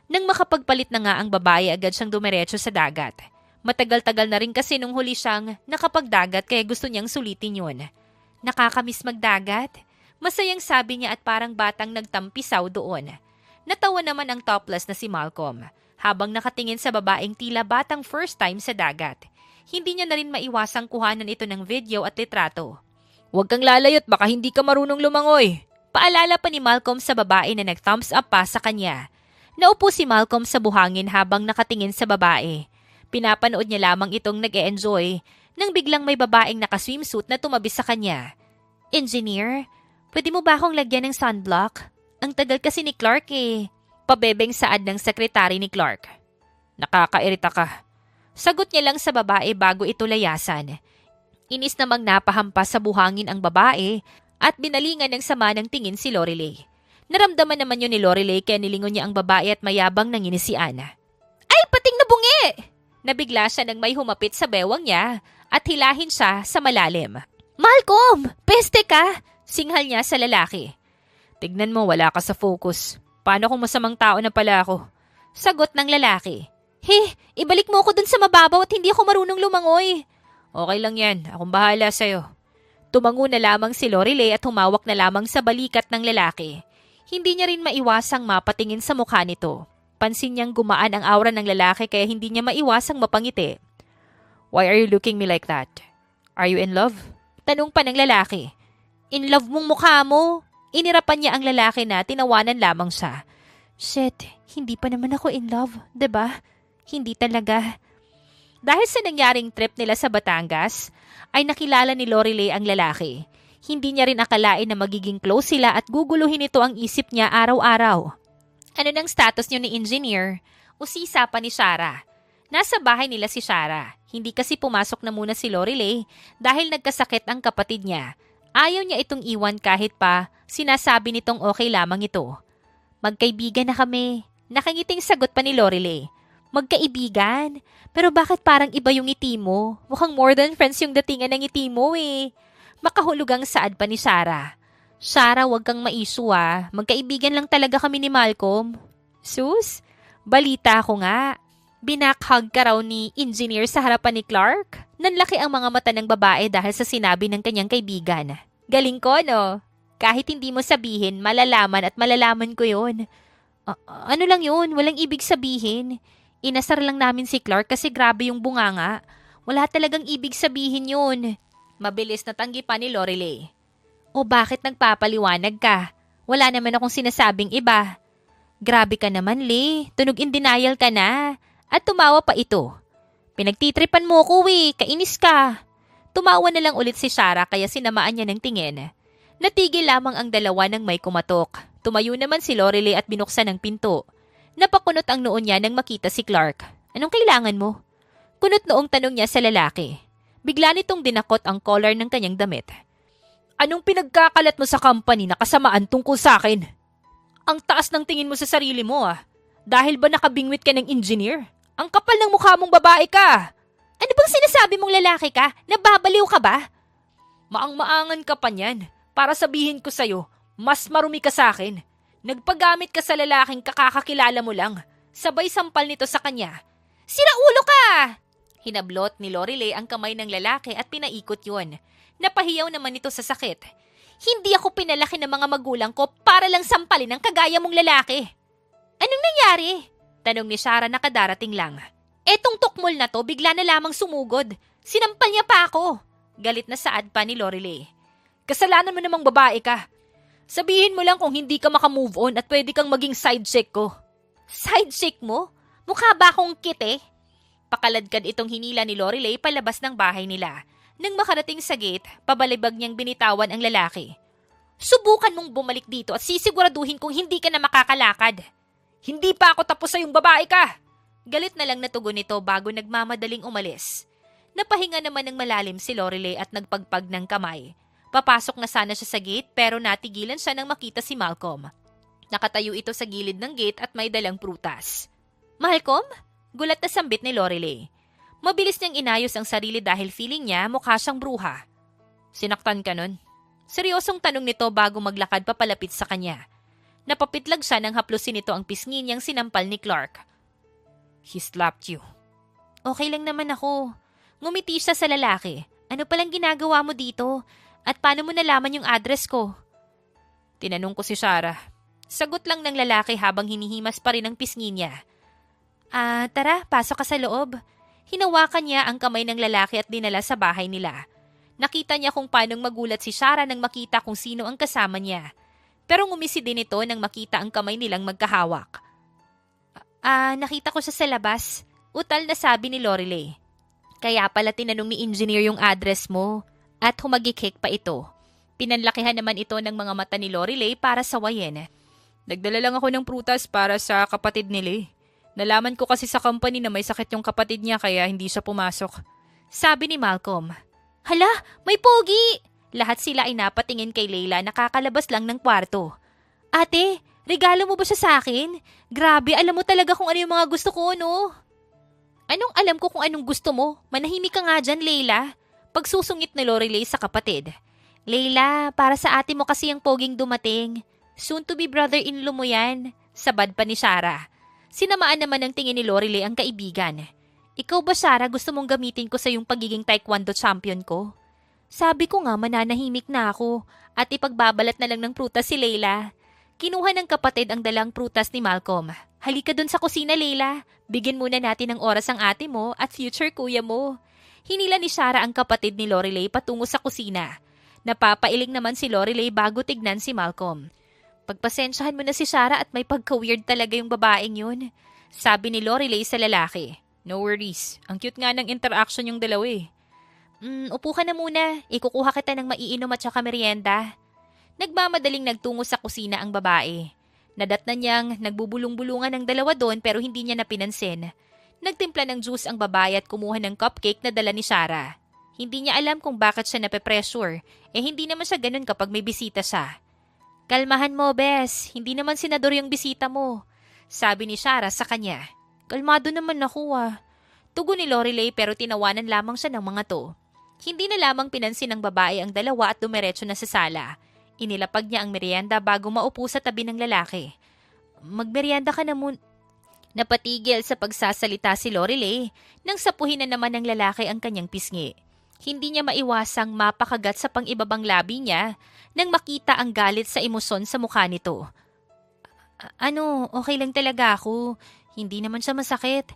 Nang makapagpalit na nga ang babae, agad siyang dumiretso sa dagat. Matagal-tagal na rin kasi nung huli siyang nakapagdagat kaya gusto niyang sulitin yun. Nakakamiss magdagat? Masayang sabi niya at parang batang nagtampisaw doon. Natawa naman ang topless na si Malcolm habang nakatingin sa babaeng tila batang first time sa dagat. Hindi niya na rin maiwasang kuhanan ito ng video at litrato. Huwag kang lalayot, baka hindi ka marunong lumangoy. Paalala pa ni Malcolm sa babae na nag-thumbs up pa sa kanya. Naupo si Malcolm sa buhangin habang nakatingin sa babae. Pinapanood niya lamang itong nag-e-enjoy nang biglang may babaeng naka-swimsuit na tumabi sa kanya. Engineer, pwede mo ba akong lagyan ng sunblock? Ang tagal kasi ni Clark eh. Pabebeng saad ng sekretary ni Clark. Nakakairita ka. Sagot niya lang sa babae bago ito layasan. Inis namang napahampas sa buhangin ang babae at binalingan ng sama ng tingin si Lorelei. Naramdaman naman yun ni Lorelei kaya nilingon niya ang babae at mayabang nanginisian. Ay, pating na bungi! Nabigla siya nang may humapit sa bewang niya at hilahin siya sa malalim. Malcolm! Peste ka! Singhal niya sa lalaki. Tignan mo, wala ka sa focus. Paano kung masamang tao na pala ako? Sagot ng lalaki. Ibalik mo ako dun sa mababaw at hindi ako marunong lumangoy. Okay lang yan, akong bahala sa'yo. Tumango na lamang si Lorelei at humawak na lamang sa balikat ng lalaki. Hindi niya rin maiwasang mapatingin sa mukha nito. Pansin niyang gumaan ang aura ng lalaki kaya hindi niya maiwasang mapangiti. Why are you looking me like that? Are you in love? Tanong pa ng lalaki. In love mong mukha mo? Inirapan niya ang lalaki na tinawanan lamang siya. Shit, hindi pa naman ako in love, 'di ba? Hindi talaga. Dahil sa nangyaring trip nila sa Batangas, ay nakilala ni Lorelei ang lalaki. Hindi niya rin akalain na magiging close sila at guguluhin ito ang isip niya araw-araw. Ano nang status niyo ni engineer? Usisa pa ni Shara. Nasa bahay nila si Shara. Hindi kasi pumasok na muna si Lorelei dahil nagkasakit ang kapatid niya. Ayaw niya itong iwan kahit pa sinasabi nitong okay lamang ito. Magkaibigan na kami. Nakangiting sagot pa ni Lorelei. Magkaibigan. Pero bakit parang iba yung ngiti mo? Mukhang more than friends yung datingan ng ngiti mo eh. Makahulugang saad pa ni Sarah. Sarah, wag kang maisu ah. Magkaibigan lang talaga kami ni Malcolm. Sus, balita ko nga. Binakhag ka raw ni engineer sa harapan ni Clark. Nanlaki ang mga mata ng babae dahil sa sinabi ng kanyang kaibigan. Galing ko, no? Kahit hindi mo sabihin, malalaman at malalaman ko yun. Ano lang yun? Walang ibig sabihin. Inasar lang namin si Clark kasi grabe yung bunganga. Wala talagang ibig sabihin yun. Mabilis na tanggi pa ni Lorelei. O bakit nagpapaliwanag ka? Wala naman akong sinasabing iba. Grabe ka naman, Lee. Tunog in denial ka na. At tumawa pa ito. Pinagtitripan mo ko eh. Kainis ka. Tumawa na lang ulit si Sarah kaya sinamaan niya ng tingin. Natigil lamang ang dalawa nang may kumatok. Tumayo naman si Lorelei at binuksan ang pinto. Napakunot ang noon niya nang makita si Clark. Anong kailangan mo? Kunot noong tanong niya sa lalaki. Bigla nitong dinakot ang collar ng kanyang damit. Anong pinagkakalat mo sa company na kasamaan tungkol sa akin? Ang taas ng tingin mo sa sarili mo ah. Dahil ba nakabingwit ka ng engineer? Ang kapal ng mukha mong babae ka. Ano bang sinasabi mong lalaki ka? Nababaliw ka ba? Maang-maangan ka pa niyan. Para sabihin ko sa'yo, mas marumi ka sa akin. Nagpagamit ka sa lalaking kakakakilala mo lang. Sabay sampal nito sa kanya. Sira ulo ka! Hinablot ni Lorelei ang kamay ng lalaki at pinaikot yun. Napahiyaw naman ito sa sakit. Hindi ako pinalaki ng mga magulang ko para lang sampalin ang kagaya mong lalaki. Anong nangyari? Tanong ni Sarah na kadarating lang. Etong tukmol na to bigla na lamang sumugod. Sinampal niya pa ako. Galit na saad pa ni Lorelei. Kasalanan mo namang babae ka. Sabihin mo lang kung hindi ka makamove on at pwede kang maging side chick ko. Side chick mo? Mukha ba akong kite? Pakaladkad itong hinila ni Lorelei palabas ng bahay nila. Nang makarating sa gate, pabalibag niyang binitawan ang lalaki. Subukan mong bumalik dito at sisiguraduhin kung hindi ka na makakalakad. Hindi pa ako tapos sa yung babae ka! Galit na lang natugon nito bago nagmamadaling umalis. Napahinga naman ng malalim si Lorelei at nagpagpag ng kamay. Papasok na sana siya sa gate pero natigilan siya nang makita si Malcolm. Nakatayo ito sa gilid ng gate at may dalang prutas. Malcolm? Gulat na sambit ni Lorelei. Mabilis niyang inayos ang sarili dahil feeling niya mukha siyang bruha. Sinaktan ka nun? Seryosong tanong nito bago maglakad papalapit sa kanya. Napapitlag siya nang haplusin nito ang pisngi niyang sinampal ni Clark. He slapped you. Okay lang naman ako. Ngumiti siya sa lalaki. Ano palang ginagawa mo dito? At paano mo nalaman yung address ko? Tinanong ko si Sarah. Sagot lang ng lalaki habang hinihimas pa rin ang pisngi niya. Tara, pasok ka sa loob. Hinawakan niya ang kamay ng lalaki at dinala sa bahay nila. Nakita niya kung paanong magulat si Sarah nang makita kung sino ang kasama niya. Pero ngumisi din ito nang makita ang kamay nilang magkahawak. Nakita ko siya sa labas. Utal na sabi ni Lorelei. Kaya pala tinanong ni engineer yung address mo. At humagikik pa ito. Pinanlakihan naman ito ng mga mata ni Lorelei para sawayin. Nagdala lang ako ng prutas para sa kapatid ni Lee. Nalaman ko kasi sa company na may sakit yung kapatid niya kaya hindi siya pumasok. Sabi ni Malcolm. Hala, may pogi! Lahat sila ay napatingin kay Leila na kakalabas lang ng kwarto. Ate, regalo mo ba siya sa akin? Grabe, alam mo talaga kung ano yung mga gusto ko, no? Anong alam ko kung anong gusto mo? Manahimik ka nga dyan, Leila. Pagsusungit ni Lorelei sa kapatid. Leila, para sa ate mo kasi ang poging dumating. Soon to be brother-in-law mo yan. Sabad pa ni Sarah. Sinamaan naman ng tingin ni Lorelei ang kaibigan. Ikaw ba, Sarah, gusto mong gamitin ko sa yung pagiging taekwondo champion ko? Sabi ko nga mananahimik na ako at ipagbabalat na lang ng prutas si Leila. Kinuha ng kapatid ang dalang prutas ni Malcolm. Halika dun sa kusina, Leila. Bigyan muna natin ng oras ang ate mo at future kuya mo. Hinila ni Sarah ang kapatid ni Lorelei patungo sa kusina. Napapailing naman si Lorelei bago tignan si Malcolm. Pagpasensyahan mo na si Sarah at may pagka-weird talaga yung babaeng yun. Sabi ni Lorelei sa lalaki. No worries. Ang cute nga ng interaction yung dalawa eh. Upo ka na muna. Ikukuha kita ng maiinom at saka merienda. Nagmamadaling nagtungo sa kusina ang babae. Nadatnan niyang nagbubulong-bulungan ng dalawa doon pero hindi niya napinansin. Nagtimpla ng juice ang babae at kumuha ng cupcake na dala ni Sarah. Hindi niya alam kung bakit siya nape-pressure. Hindi naman siya ganun kapag may bisita siya. Kalmahan mo, Bes. Hindi naman senador yung bisita mo. Sabi ni Sarah sa kanya. Kalmado naman ako Tugon ni Lorelei pero tinawanan lamang siya ng mga to. Hindi na lamang pinansin ng babae ang dalawa at dumiretso na sa sala. Inilapag niya ang merienda bago maupo sa tabi ng lalaki. Magmerienda ka na muna. Napatigil sa pagsasalita si Lorelei nang sapuhin na naman ng lalaki ang kanyang pisngi. Hindi niya maiwasang mapakagat sa pang-ibabang labi niya nang makita ang galit sa emosyon sa mukha nito. Okay lang talaga ako. Hindi naman siya masakit.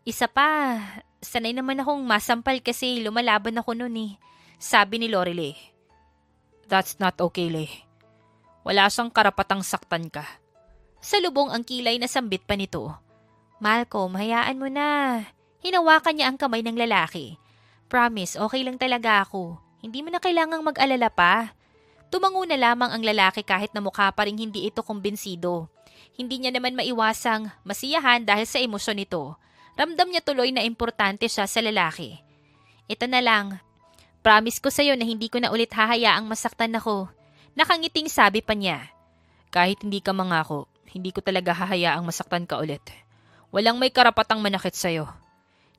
Isa pa, sanay naman akong masampal kasi lumalaban ako noon sabi ni Lorelei. That's not okay, Lei. Wala siyang karapatang saktan ka. Salubong ang kilay na sambit pa nito. Malcolm, hayaan mo na. Hinawakan niya ang kamay ng lalaki. Promise, okay lang talaga ako. Hindi mo na kailangang mag-alala pa. Tumango na lamang ang lalaki kahit na mukha pa ring hindi ito kumbinsido. Hindi niya naman maiwasang masiyahan dahil sa emosyon nito. Ramdam niya tuloy na importante siya sa lalaki. Ito na lang. Promise ko sa'yo na hindi ko na ulit hahayaang masaktan ako. Nakangiting sabi pa niya. Kahit hindi ka mangako, hindi ko talaga hahayaang masaktan ka ulit. Walang may karapatang manakit sa'yo.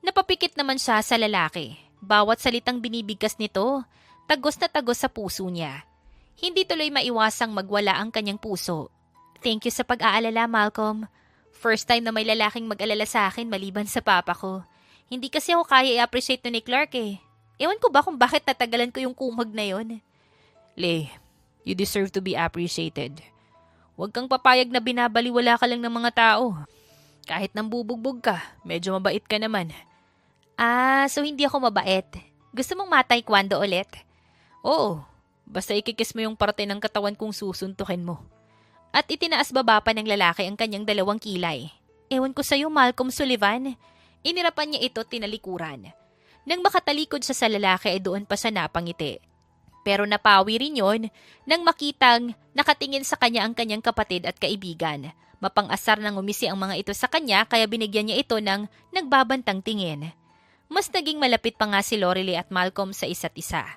Napapikit naman siya sa lalaki. Bawat salitang binibigkas nito, tagos na tagos sa puso niya. Hindi tuloy maiwasang magwala ang kanyang puso. Thank you sa pag-aalala, Malcolm. First time na may lalaking mag-alala sa akin maliban sa papa ko. Hindi kasi ako kaya i-appreciate to ni Clark Ewan ko ba kung bakit natagalan ko yung kumag na yon. Lei, you deserve to be appreciated. Huwag kang papayag na binabaliwala ka lang ng mga tao. Kahit nang bubugbog ka, medyo mabait ka naman. So hindi ako mabait. Gusto mong ma-taekwondo ulit? Oo, basta ikikis mo yung parte ng katawan kong susuntukin mo. At itinaas baba pa ng lalaki ang kanyang dalawang kilay. Ewan ko sa'yo, Malcolm Sullivan. Inirapan niya ito tinalikuran. Nang makatalikod siya sa lalaki ay doon pa siya napangiti. Pero napawi rin yon nang makitang nakatingin sa kanya ang kanyang kapatid at kaibigan. Mapang-asar nang umisi ang mga ito sa kanya kaya binigyan niya ito ng nagbabantang tingin. Mas naging malapit pa nga si Lorelei at Malcolm sa isa't isa.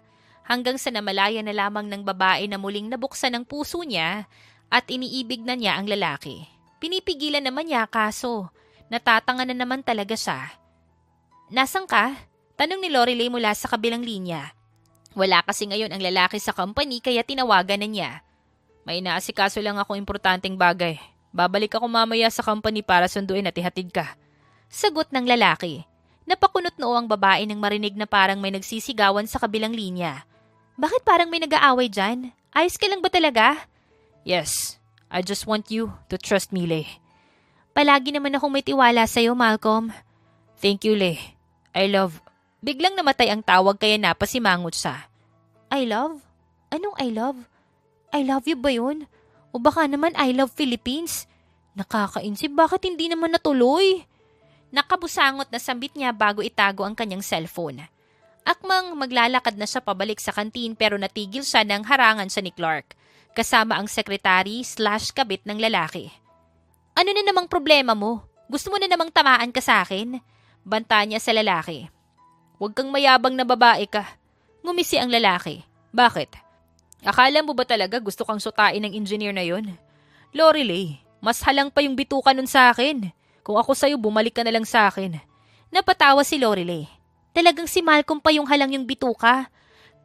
Hanggang sa namalaya na lamang ng babae na muling nabuksan ang puso niya at iniibig na niya ang lalaki. Pinipigilan naman niya kaso natatanga na naman talaga siya. Nasaan ka? Tanong ni Lorelei mula sa kabilang linya. Wala kasi ngayon ang lalaki sa company kaya tinawagan na niya. May inaasikaso lang akong importanteng bagay. Babalik ako mamaya sa company para sunduin at ihatid ka. Sagot ng lalaki. Napakunot noo ang babae nang marinig na parang may nagsisigawan sa kabilang linya. Bakit parang may nag-aaway dyan? Ayos ka lang ba talaga? Yes, I just want you to trust me, Lei. Palagi naman akong may tiwala sa'yo, Malcolm. Thank you, Lei. I love... Biglang namatay ang tawag kaya napasimangot siya. I love? Anong I love? I love you ba yun? O baka naman I love Philippines? Nakakainsip, bakit hindi naman natuloy? Nakabusangot na sambit niya bago itago ang kanyang cellphone. Akmang maglalakad na siya pabalik sa kantin pero natigil siya nang harangan siya ni Clark, kasama ang sekretary/kabit ng lalaki. Ano na namang problema mo? Gusto mo na namang tamaan ka sa akin? Banta niya sa lalaki. Huwag kang mayabang na babae ka. Ngumisi ang lalaki. Bakit? Akala mo ba talaga gusto kang sutain ng engineer na yon? Lorelei, mas halang pa yung bituka nun sa akin. Kung ako sa'yo, bumalik ka na lang sa akin. Napatawa si Lorelei. Talagang si Malcolm pa yung halang yung bituka.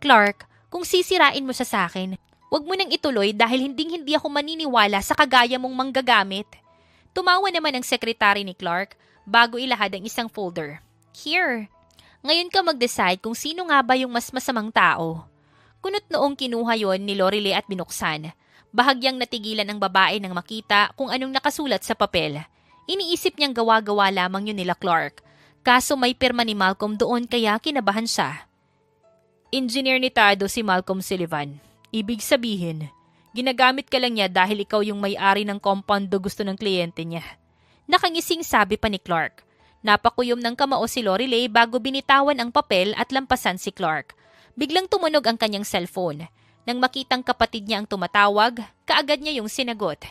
Clark, kung sisirain mo siya sa akin, huwag mo nang ituloy dahil hindi ako maniniwala sa kagaya mong manggagamit. Tumawa naman ang sekretary ni Clark bago ilahad ang isang folder. Here. Ngayon ka mag-decide kung sino nga ba yung mas masamang tao. Kunot noong kinuha yon ni Lorelei at binuksan. Bahagyang natigilan ang babae nang makita kung anong nakasulat sa papel. Iniisip niyang gawa-gawa lamang yun nila Clark. Kaso may pirma ni Malcolm doon kaya kinabahan siya. Engineer ni Tado si Malcolm Sullivan. Ibig sabihin, ginagamit ka lang niya dahil ikaw yung may-ari ng compound do gusto ng kliyente niya. Nakangising sabi pa ni Clark. Napakuyom ng kamao si Lorelei bago binitawan ang papel at lampasan si Clark. Biglang tumunog ang kanyang cellphone. Nang makitang kapatid niya ang tumatawag, kaagad niya yung sinagot.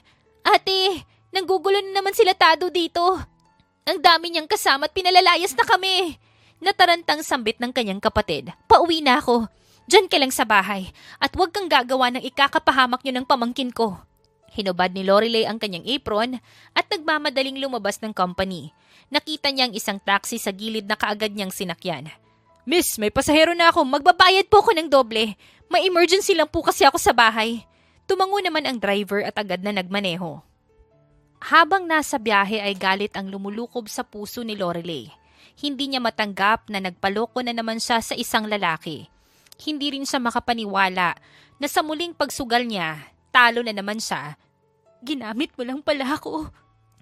Ate, nanggugulo na naman sila Tado dito. Ang dami niyang kasama at pinalalayas na kami. Natarantang sambit ng kanyang kapatid. Pauwi na ako. Diyan ka lang sa bahay at huwag kang gagawa ng ikakapahamak niyo ng pamangkin ko. Hinubad ni Lorelei ang kanyang apron at nagmamadaling lumabas ng company. Nakita niya ang isang taxi sa gilid na kaagad niyang sinakyan. Miss, may pasahero na ako. Magbabayad po ako ng doble. May emergency lang po kasi ako sa bahay. Tumango naman ang driver at agad na nagmaneho. Habang nasa biyahe ay galit ang lumulukob sa puso ni Lorelei. Hindi niya matanggap na nagpaloko na naman siya sa isang lalaki. Hindi rin siya makapaniwala na sa muling pagsugal niya, talo na naman siya. Ginamit mo lang pala ako.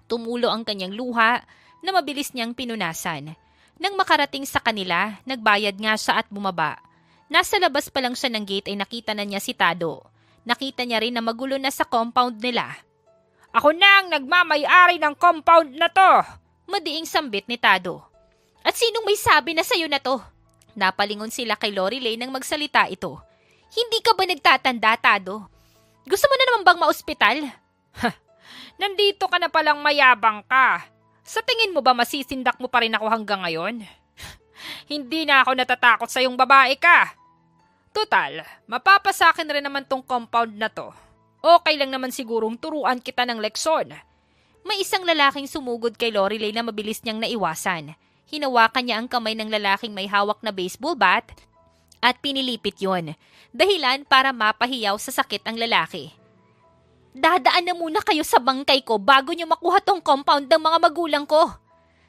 Tumulo ang kanyang luha na mabilis niyang pinunasan. Nang makarating sa kanila, nagbayad nga siya at bumaba. Nasa labas pa lang siya ng gate ay nakita na niya si Tado. Nakita niya rin na magulo na sa compound nila. Ako na ang nagmamay-ari ng compound na to! Madiing sambit ni Tado. At sinong may sabi na sa'yo na to? Napalingon sila kay Lorelei nang magsalita ito. Hindi ka ba nagtatanda, Tado? Gusto mo na naman bang maospital? Nandito ka na palang mayabang ka. Sa tingin mo ba masisindak mo pa rin ako hanggang ngayon? Hindi na ako natatakot sa yung babae ka. Total, mapapasakin rin naman tong compound na to. Okay lang naman sigurong turuan kita ng leksyon. May isang lalaking sumugod kay Lorelei na mabilis niyang naiwasan. Hinawakan niya ang kamay ng lalaking may hawak na baseball bat at pinilipit yon. Dahilan para mapahiyaw sa sakit ang lalaki. Dadaan na muna kayo sa bangkay ko bago niyo makuha tong compound ng mga magulang ko.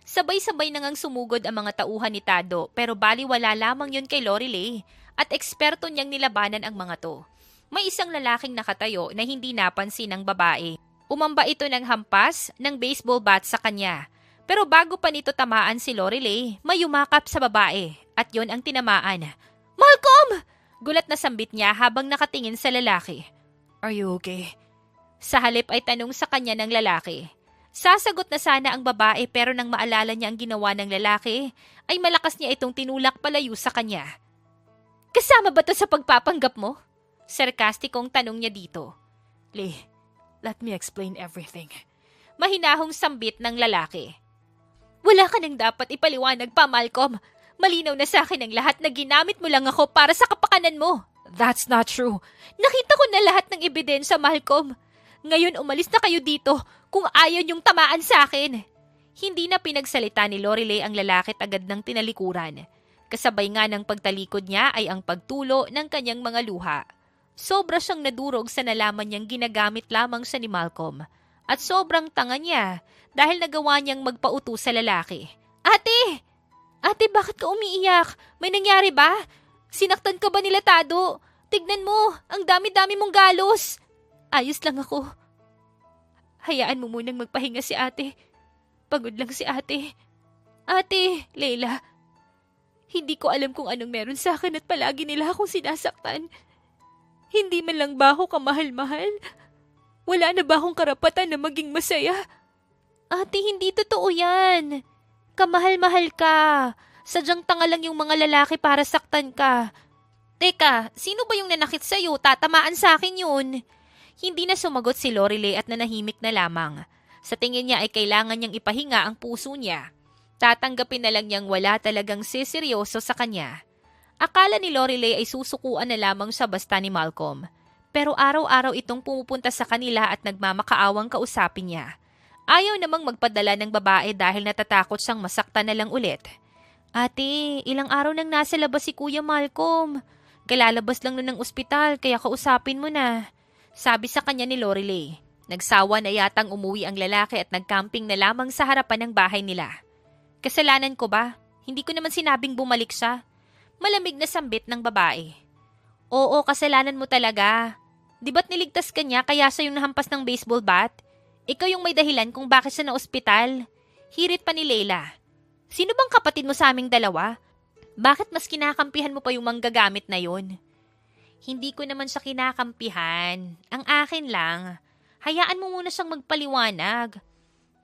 Sabay-sabay nangang sumugod ang mga tauhan ni Tado pero baliwala lamang yun kay Lorelei at eksperto niyang nilabanan ang mga to. May isang lalaking nakatayo na hindi napansin ng babae. Umamba ito ng hampas ng baseball bat sa kanya. Pero bago pa nito tamaan si Lorelei, may yumakap sa babae at yon ang tinamaan. Malcolm! Gulat na sambit niya habang nakatingin sa lalaki. Are you okay? Sa halip ay tanong sa kanya ng lalaki. Sasagot na sana ang babae pero nang maalala niya ang ginawa ng lalaki, ay malakas niya itong tinulak palayo sa kanya. Kasama ba to sa pagpapanggap mo? Sarkastikong tanong niya dito. Lee, let me explain everything. Mahinahong sambit ng lalaki. Wala ka nang dapat ipaliwanag pa, Malcolm. Malinaw na sa akin ang lahat na ginamit mo lang ako para sa kapakanan mo. That's not true. Nakita ko na lahat ng ebidensya, Malcolm. Ngayon umalis na kayo dito kung ayaw niyong tamaan sa akin. Hindi na pinagsalita ni Lorelei ang lalaki at agad ng tinalikuran. Kasabay nga ng pagtalikod niya ay ang pagtulo ng kanyang mga luha. Sobra siyang nadurog sa nalaman niyang ginagamit lamang siya ni Malcolm. At sobrang tanga niya dahil nagawa niyang magpauto sa lalaki. Ate! Ate, bakit ka umiiyak? May nangyari ba? Sinaktan ka ba nila, Tado? Tignan mo, ang dami-dami mong galos. Ayos lang ako. Hayaan mo munang magpahinga si ate. Pagod lang si ate. Ate, Leila, hindi ko alam kung anong meron sa akin at palagi nila akong sinasaktan. Hindi man lang ba ako kamahal-mahal? Wala na ba akong karapatan na maging masaya? Ate, hindi totoo yan. Kamahal-mahal ka. Sadyang tanga lang yung mga lalaki para saktan ka. Teka, sino ba yung nanakit sa'yo? Tatamaan sa akin yun. Hindi na sumagot si Lorelei at nanahimik na lamang. Sa tingin niya ay kailangan niyang ipahinga ang puso niya. Tatanggapin na lang niyang wala talagang siseryoso sa kanya. Akala ni Lorelei ay susukuan na lamang siya basta ni Malcolm. Pero araw-araw itong pumupunta sa kanila at nagmamakaawang kausapin niya. Ayaw namang magpadala ng babae dahil natatakot siyang masaktan na lang ulit. Ate, ilang araw nang nasa labas si Kuya Malcolm. Kalalabas lang nun ng ospital kaya kausapin mo na. Sabi sa kanya ni Lorelei. Nagsawa na yatang umuwi ang lalaki at nagcamping na lamang sa harapan ng bahay nila. Kasalanan ko ba? Hindi ko naman sinabing bumalik siya. Malamig na sambit ng babae. Oo, kasalanan mo talaga. Di ba't niligtas ka niya kaya siya yung nahampas ng baseball bat? Ikaw yung may dahilan kung bakit siya na ospital. Hirit pa ni Leila. Sino bang kapatid mo sa aming dalawa? Bakit mas kinakampihan mo pa yung manggagamit na yun? Hindi ko naman siya kinakampihan. Ang akin lang. Hayaan mo muna siyang magpaliwanag.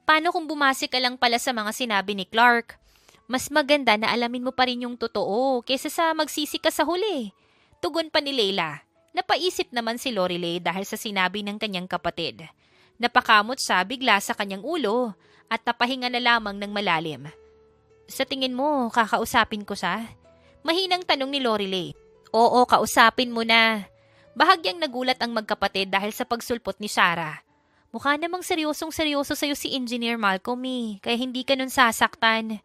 Paano kung bumase ka lang pala sa mga sinabi ni Clark? Mas maganda na alamin mo pa rin yung totoo kaysa sa magsisi ka sa huli. Tugon pa ni Leila. Napaisip naman si Lorelei dahil sa sinabi ng kanyang kapatid. Napakamot siya bigla sa kanyang ulo at napahinga na lamang ng malalim. Sa tingin mo, kakausapin ko siya? Mahinang tanong ni Lorelei. Oo, kausapin mo na. Bahagyang nagulat ang magkapatid dahil sa pagsulpot ni Sarah. Mukha namang seryosong-seryoso sa'yo si Engineer Malcolm kaya hindi ka nun sasaktan.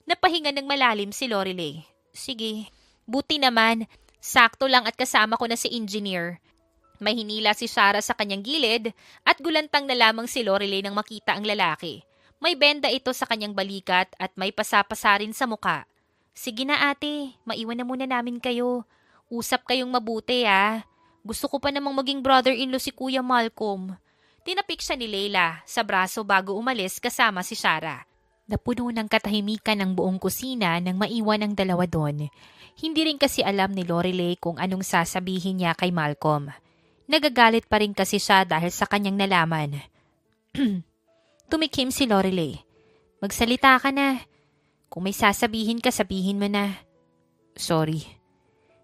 Napahinga ng malalim si Lorelei. Sige, buti naman, sakto lang at kasama ko na si Engineer. May hinila si Sarah sa kanyang gilid at gulantang na lamang si Lorelei nang makita ang lalaki. May benda ito sa kanyang balikat at may pasapasa rin sa muka. Sige na ate, maiwan na muna namin kayo. Usap kayong mabuti Gusto ko pa namang maging brother-in-law si Kuya Malcolm. Tinapik siya ni Leila sa braso bago umalis kasama si Sarah. Napuno ng katahimikan ang buong kusina nang maiwan ang dalawa doon. Hindi rin kasi alam ni Lorelei kung anong sasabihin niya kay Malcolm. Nagagalit pa rin kasi siya dahil sa kanyang nalaman. Tumikim si Lorelei. Magsalita ka na. Kung may sasabihin ka, sabihin mo na. Sorry.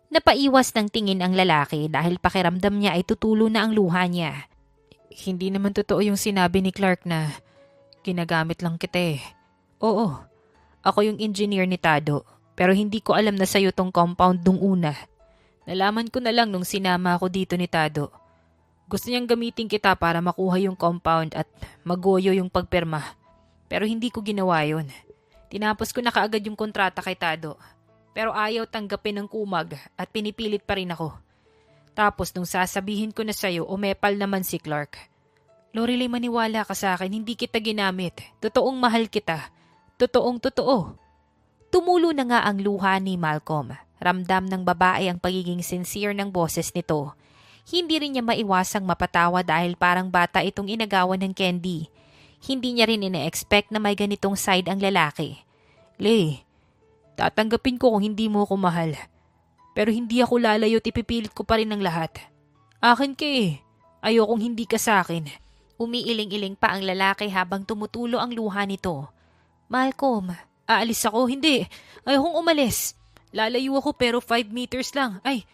Napaiwas ng tingin ang lalaki dahil pakiramdam niya ay tutulo na ang luha niya. Hindi naman totoo yung sinabi ni Clark na ginagamit lang kita Oo, ako yung engineer ni Tado pero hindi ko alam na sa'yo tong compound nung una. Nalaman ko na lang nung sinama ako dito ni Tado. Gusto niyang gamitin kita para makuha yung compound at magoyo yung pagpirma. Pero hindi ko ginawa yun. Tinapos ko na kaagad yung kontrata kay Tado. Pero ayaw tanggapin ng kumag at pinipilit pa rin ako. Tapos nung sasabihin ko na sa'yo, umepal naman si Clark. Lorelei, maniwala ka sa akin, hindi kita ginamit. Totoong mahal kita. Totoong totoo. Tumulo na nga ang luha ni Malcolm. Ramdam ng babae ang pagiging sincere ng boses nito. Hindi rin niya maiwasang mapatawa dahil parang bata itong inagawan ng candy. Hindi niya rin ina-expect na may ganitong side ang lalaki. Lei, tatanggapin ko kung hindi mo ako mahal. Pero hindi ako lalayo at ipipilit ko pa rin ang lahat. Akin ka Ayokong hindi ka sa akin. Umiiling-iling pa ang lalaki habang tumutulo ang luha nito. Malcolm, aalis ako. Hindi, ayokong umalis. Lalayo ako pero 5 meters lang. Ay,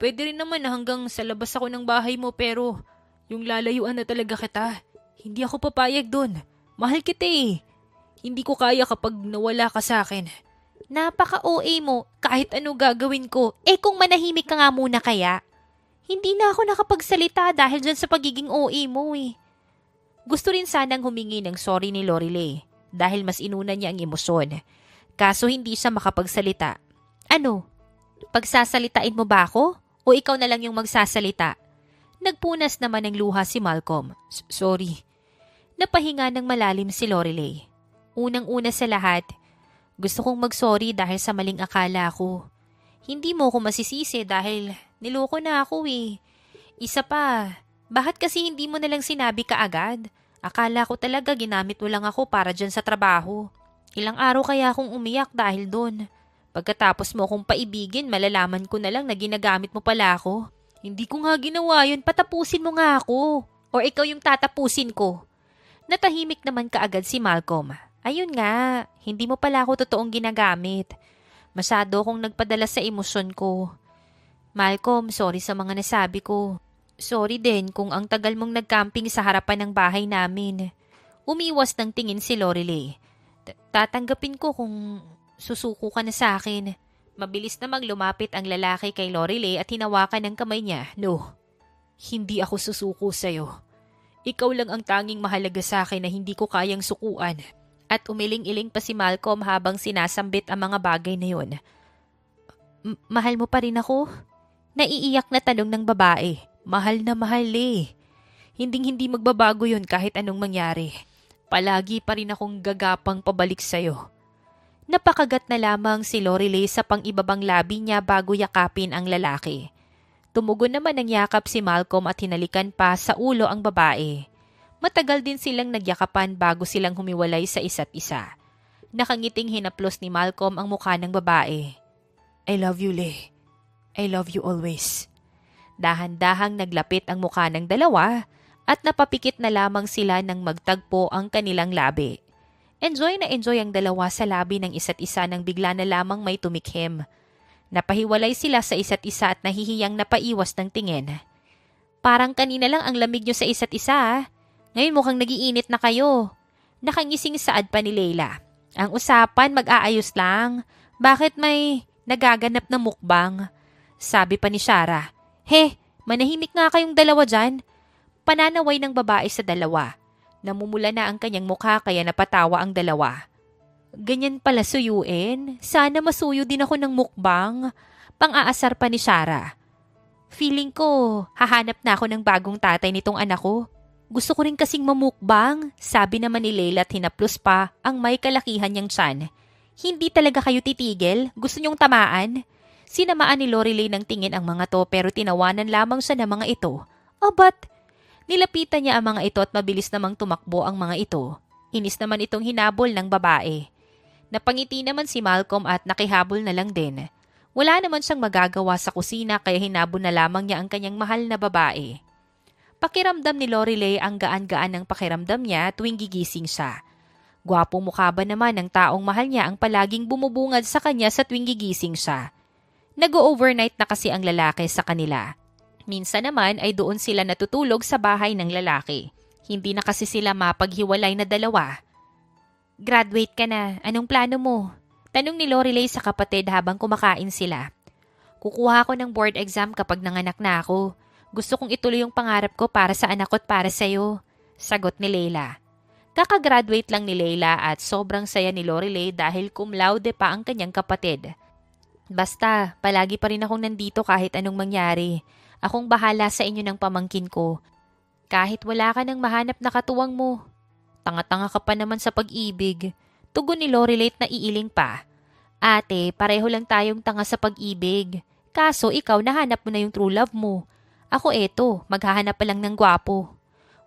pwede rin naman na hanggang sa labas ako ng bahay mo pero yung lalayuan na talaga kita. Hindi ako papayag doon. Mahal kita Hindi ko kaya kapag nawala ka sa akin. Napaka-OA mo, kahit ano gagawin ko. Kung manahimik ka nga muna kaya. Hindi na ako nakapagsalita dahil dyan sa pagiging OA mo Gusto rin sanang humingi ng sorry ni Lorelei dahil mas inuna niya ang emosyon. Kaso hindi siya makapagsalita. Ano? Pagsasalitain mo ba ako? O ikaw na lang yung magsasalita? Nagpunas naman ng luha si Malcolm. Sorry. Napahinga ng malalim si Lorelei. Unang-una sa lahat, gusto kong mag-sorry dahil sa maling akala ko. Hindi mo ko masisisi dahil niloko na ako Isa pa, bakit kasi hindi mo nalang sinabi kaagad? Akala ko talaga ginamit mo lang ako para dyan sa trabaho. Ilang araw kaya akong umiyak dahil doon. Pagkatapos mo akong paibigin, malalaman ko na lang na ginagamit mo pala ako. Hindi ko nga ginawa yun, patapusin mo nga ako. Or ikaw yung tatapusin ko. Natahimik naman kaagad si Malcolm. Ayun nga, hindi mo pala ako totoong ginagamit. Masyado akong nagpadala sa emosyon ko. Malcolm, sorry sa mga nasabi ko. Sorry din kung ang tagal mong nagcamping sa harapan ng bahay namin. Umiwas ng tingin si Lorelei. Tatanggapin ko kung susuko ka na sa akin. Mabilis namang lumapit ang lalaki kay Lorelei at hinawakan ng kamay niya. No, hindi ako susuko sa'yo. Ikaw lang ang tanging mahalaga sa akin na hindi ko kayang sukuan. At umiling-iling pa si Malcolm habang sinasambit ang mga bagay na yun. Mahal mo pa rin ako? Naiiyak na tanong ng babae. Mahal na mahal Hinding-hindi magbabago yun kahit anong mangyari. Palagi pa rin akong gagapang pabalik sa'yo. Napakagat na lamang si Lorelei sa pang-ibabang labi niya bago yakapin ang lalaki. Tumugon naman ng yakap si Malcolm at hinalikan pa sa ulo ang babae. Matagal din silang nagyakapan bago silang humiwalay sa isa't isa. Nakangiting hinaplos ni Malcolm ang mukha ng babae. I love you, Lei. I love you always. Dahan-dahang naglapit ang mukha ng dalawa at napapikit na lamang sila nang magtagpo ang kanilang labi. Enjoy na enjoy ang dalawa sa labi ng isa't isa nang bigla na lamang may tumikhim. Napahiwalay sila sa isa't isa at nahihiyang napaiwas ng tingin. Parang kanina lang ang lamig nyo sa isa't isa Ngayon mukhang nagiinit na kayo. Nakangising saad pa ni Leila. Ang usapan mag-aayos lang. Bakit may nagaganap na mukbang? Sabi pa ni Sarah. Manahimik nga kayong dalawa dyan. Pananaway ng babae sa dalawa. Namumula na ang kanyang mukha kaya napatawa ang dalawa. Ganyan pala suyuin. Sana masuyo din ako ng mukbang. Pang-aasar pa ni Sarah. Feeling ko, hahanap na ako ng bagong tatay nitong anak ko. Gusto ko rin kasing mamukbang, sabi naman ni Leila at hinaplos pa ang may kalakihan niyang tiyan. Hindi talaga kayo titigil? Gusto niyong tamaan? Sinamaan ni Lorelei ng tingin ang mga to pero tinawanan lamang siya ng mga ito. But nilapitan niya ang mga ito at mabilis namang tumakbo ang mga ito. Inis naman itong hinabol ng babae. Napangiti naman si Malcolm at nakihabol na lang din. Wala naman siyang magagawa sa kusina kaya hinabol na lamang niya ang kanyang mahal na babae. Pakiramdam ni Lorelei ang gaan-gaan ng pakiramdam niya tuwing gigising siya. Gwapong mukha ba naman ng taong mahal niya ang palaging bumubungad sa kanya sa tuwing gigising siya. Nag-overnight na kasi ang lalaki sa kanila. Minsan naman ay doon sila natutulog sa bahay ng lalaki. Hindi na kasi sila mapaghiwalay na dalawa. Graduate ka na. Anong plano mo? Tanong ni Lorelei sa kapatid habang kumakain sila. Kukuha ko ng board exam kapag nanganak na ako. Gusto kong ituloy yung pangarap ko para sa anak ko at para sa'yo. Sagot ni Leila. Kakagraduate lang ni Leila at sobrang saya ni Lorelei dahil cum laude pa ang kanyang kapatid. Basta, palagi pa rin akong nandito kahit anong mangyari. Akong bahala sa inyo ng pamangkin ko. Kahit wala ka nang mahanap na katuwang mo. Tanga-tanga ka pa naman sa pag-ibig. Tugon ni Lorelei na iiling pa. Ate, pareho lang tayong tanga sa pag-ibig. Kaso ikaw nahanap mo na yung true love mo. Ako eto, maghahanap pa lang ng gwapo.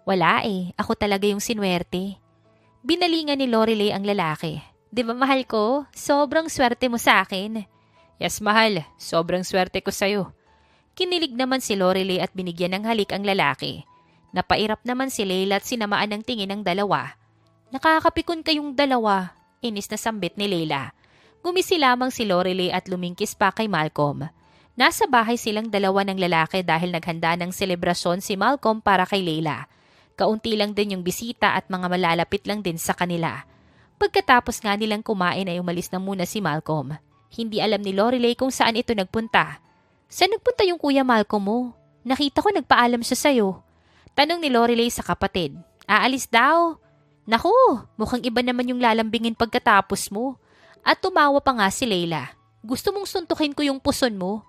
Wala ako talaga yung sinwerte. Binalingan ni Lorelei ang lalaki. Di ba mahal ko? Sobrang swerte mo sa akin. Yes mahal, sobrang swerte ko sa'yo. Kinilig naman si Lorelei at binigyan ng halik ang lalaki. Napairap naman si Leila at sinamaan ng tingin ng dalawa. Nakakapikon kayong dalawa, inis na sambit ni Leila. Gumisi lamang si Lorelei at lumingkis pa kay Malcolm. Nasa bahay silang dalawa ng lalaki dahil naghanda ng selebrasyon si Malcolm para kay Leila. Kaunti lang din yung bisita at mga malalapit lang din sa kanila. Pagkatapos nga nilang kumain ay umalis na muna si Malcolm. Hindi alam ni Lorelei kung saan ito nagpunta. Saan nagpunta yung kuya Malcolm mo? Nakita ko nagpaalam siya sa'yo. Tanong ni Lorelei sa kapatid. Aalis daw. Naku, mukhang iba naman yung lalambingin pagkatapos mo. At tumawa pa nga si Leila. Gusto mong suntukin ko yung puson mo?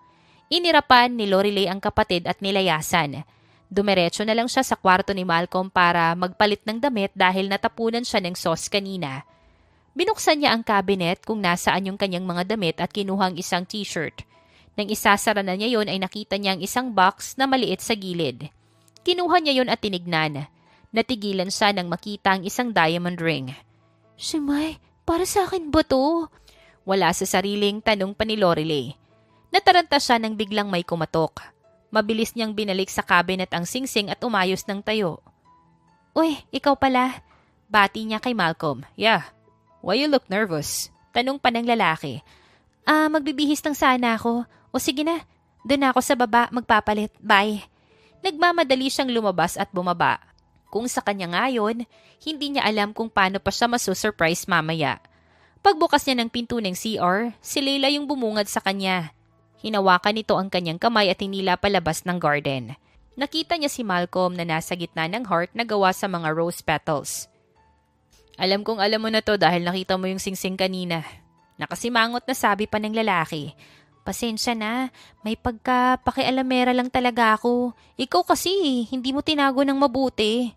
Inirapan ni Lorelei ang kapatid at nilayasan. Dumiretso na lang siya sa kwarto ni Malcolm para magpalit ng damit dahil natapunan siya ng sauce kanina. Binuksan niya ang cabinet kung nasaan yung kanyang mga damit at kinuha ang isang t-shirt. Nang isasara na niya yon ay nakita niya ang isang box na maliit sa gilid. Kinuha niya yon at tinignan. Natigilan siya nang makita ang isang diamond ring. Simay, para sa akin ba to? Wala sa sariling tanong pa ni Lorelei. Nataranta siya nang biglang may kumatok. Mabilis niyang binalik sa cabinet ang singsing at umayos ng tayo. Uy, ikaw pala. Bati niya kay Malcolm. Yeah. Why you look nervous? Tanong pa ng lalaki. Magbibihis lang sana ako. O sige na, doon ako sa baba magpapalit. Bye. Nagmamadali siyang lumabas at bumaba. Kung sa kanya ngayon, hindi niya alam kung paano pa siya masusurprise mamaya. Pagbukas niya ng pinto ng CR, si Leila yung bumungad sa kanya. Hinawakan nito ang kanyang kamay at hinila palabas ng garden. Nakita niya si Malcolm na nasa gitna ng heart na gawa sa mga rose petals. Alam kong alam mo na to dahil nakita mo yung singsing kanina. Nakasimangot na sabi pa ng lalaki. Pasensya na, may pagka-pakialamera lang talaga ako. Ikaw kasi, hindi mo tinago ng mabuti.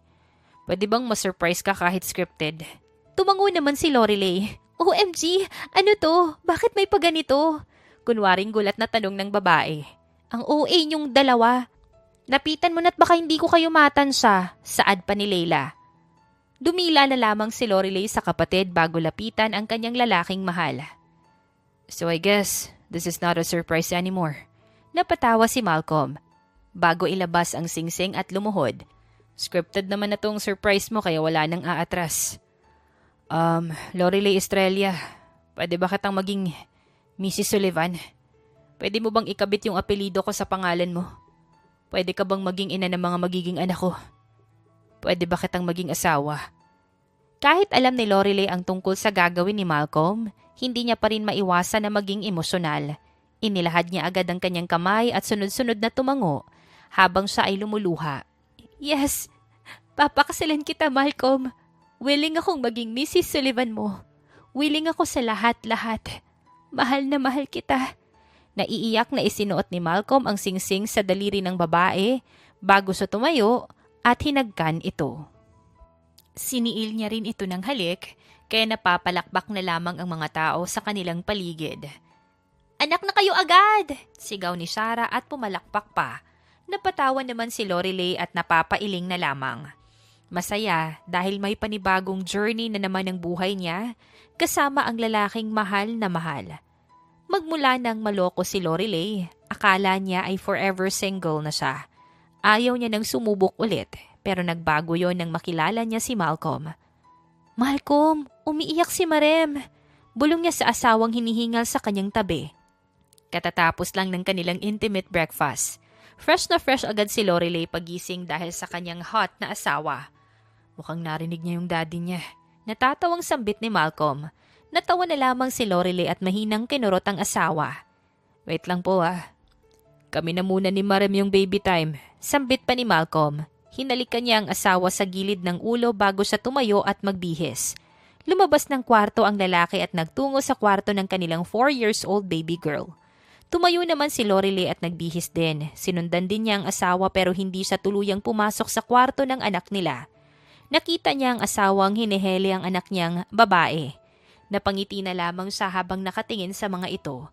Pwede bang ma-surprise ka kahit scripted? Tumango naman si Lorelei. OMG, ano to? Bakit may paganito? Kunwaring gulat na tanong ng babae. Ang OA niyong dalawa. Lapitan mo na't baka hindi ko kayo matansya, saad pa ni Leila. Dumila na lamang si Lorelei sa kapatid bago lapitan ang kanyang lalaking mahal. So I guess this is not a surprise anymore. Napatawa si Malcolm. Bago ilabas ang singsing at lumuhod. Scripted naman na tong surprise mo kaya wala nang aatras. Lorelei Estrella, pwede ba kitang maging Mrs. Sullivan? Pwede mo bang ikabit yung apelido ko sa pangalan mo? Pwede ka bang maging ina ng mga magiging anak ko? Pwede ba kitang maging asawa? Kahit alam ni Lorelei ang tungkol sa gagawin ni Malcolm, hindi niya pa rin maiwasan na maging emosyonal. Inilahad niya agad ang kanyang kamay at sunod-sunod na tumango habang siya ay lumuluha. Yes, papakasalan kita, Malcolm. Willing akong maging Mrs. Sullivan mo. Willing ako sa lahat-lahat. Mahal na mahal kita. Naiiyak na isinuot ni Malcolm ang singsing sa daliri ng babae bago sa tumayo at hinagkan ito. Siniil niya rin ito ng halik kaya napapalakbak na lamang ang mga tao sa kanilang paligid. Anak na kayo agad! Sigaw ni Sarah at pumalakpak pa. Napatawa naman si Lorelei at napapailing na lamang. Masaya dahil may panibagong journey na naman ang buhay niya kasama ang lalaking mahal na mahal. Magmula nang maloko si Lorelei, akala niya ay forever single na siya. Ayaw niya nang sumubok ulit pero nagbago yon nang makilala niya si Malcolm. Malcolm, umiiyak si Marem. Bulong niya sa asawang hinihingal sa kanyang tabi. Katatapos lang ng kanilang intimate breakfast. Fresh na fresh agad si Lorelei pagising dahil sa kanyang hot na asawa. Mukhang narinig niya yung daddy niya. Natatawang sambit ni Malcolm. Natawa na lamang si Lorelei at mahinang kinurot ang asawa. Wait lang po Kami na muna ni Marem yung baby time. Sambit pa ni Malcolm. Hinalikan niya ang asawa sa gilid ng ulo bago siya tumayo at magbihis. Lumabas ng kwarto ang lalaki at nagtungo sa kwarto ng kanilang 4 years old baby girl. Tumayo naman si Lorelei at nagbihis din. Sinundan din niya ang asawa pero hindi siya tuluyang pumasok sa kwarto ng anak nila. Nakita niya ang asawang hiniheli ang anak niyang babae. Napangiti na lamang siya habang nakatingin sa mga ito.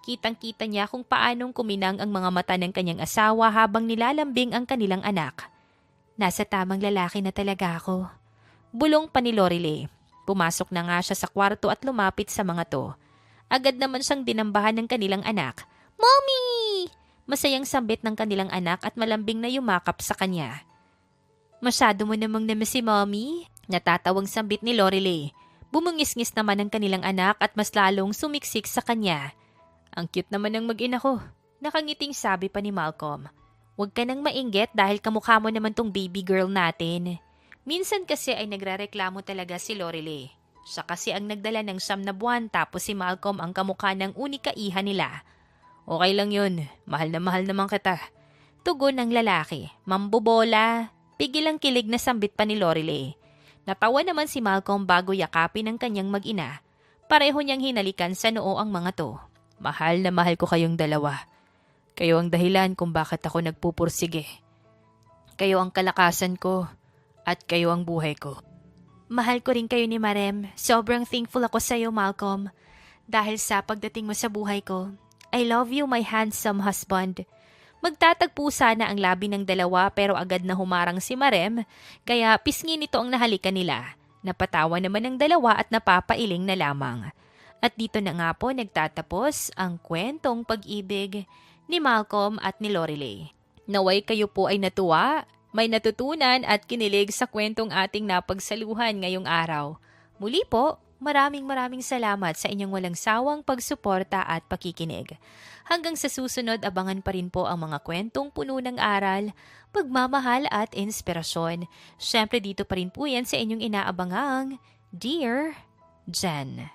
Kitang-kita niya kung paanong kuminang ang mga mata ng kanyang asawa habang nilalambing ang kanilang anak. Nasa tamang lalaki na talaga ako. Bulong pa ni Lorelei. Pumasok na nga siya sa kwarto at lumapit sa mga to. Agad naman siyang dinambahan ng kanilang anak. Mommy! Masayang sambit ng kanilang anak at malambing na yumakap sa kanya. Masyado mo namang namiss si Mommy? Natatawang sambit ni Lorelei. Bumungis-ngis naman ang kanilang anak at mas lalong sumiksik sa kanya. Ang cute naman ng mag-ina ko. Nakangiting sabi pa ni Malcolm. Huwag ka nang mainggit dahil kamukha mo naman tong baby girl natin. Minsan kasi ay nagrereklamo talaga si Lorelei. Siya kasi ang nagdala ng 9 na buwan tapos si Malcolm ang kamukha ng unika iha nila. Okay lang yun. Mahal naman kita. Tugon ng lalaki. Mambobola. Pigil ang kilig na sambit pa ni Lorelei. Natawa naman si Malcolm bago yakapin ng kanyang mag-ina. Pareho niyang hinalikan sa noo ang mga to. Mahal na mahal ko kayong dalawa. Kayo ang dahilan kung bakit ako nagpupursige. Kayo ang kalakasan ko at kayo ang buhay ko. Mahal ko rin kayo ni Marem. Sobrang thankful ako sa iyo, Malcolm. Dahil sa pagdating mo sa buhay ko. I love you, my handsome husband. Magtatagpo sana ang labi ng dalawa pero agad na humarang si Marem, kaya pisngi nito ang nahalikan nila. Napatawa naman ang dalawa at napapailing na lamang. At dito na nga po nagtatapos ang kwentong pag-ibig ni Malcolm at ni Lorelei. Naway kayo po ay natuwa, may natutunan at kinilig sa kwentong ating napagsaluhan ngayong araw. Muli po, maraming salamat sa inyong walang sawang pagsuporta at pakikinig. Hanggang sa susunod, abangan pa rin po ang mga kwentong puno ng aral, pagmamahal at inspirasyon. Siyempre dito pa rin po yan sa inyong inaabangang Dear Jen.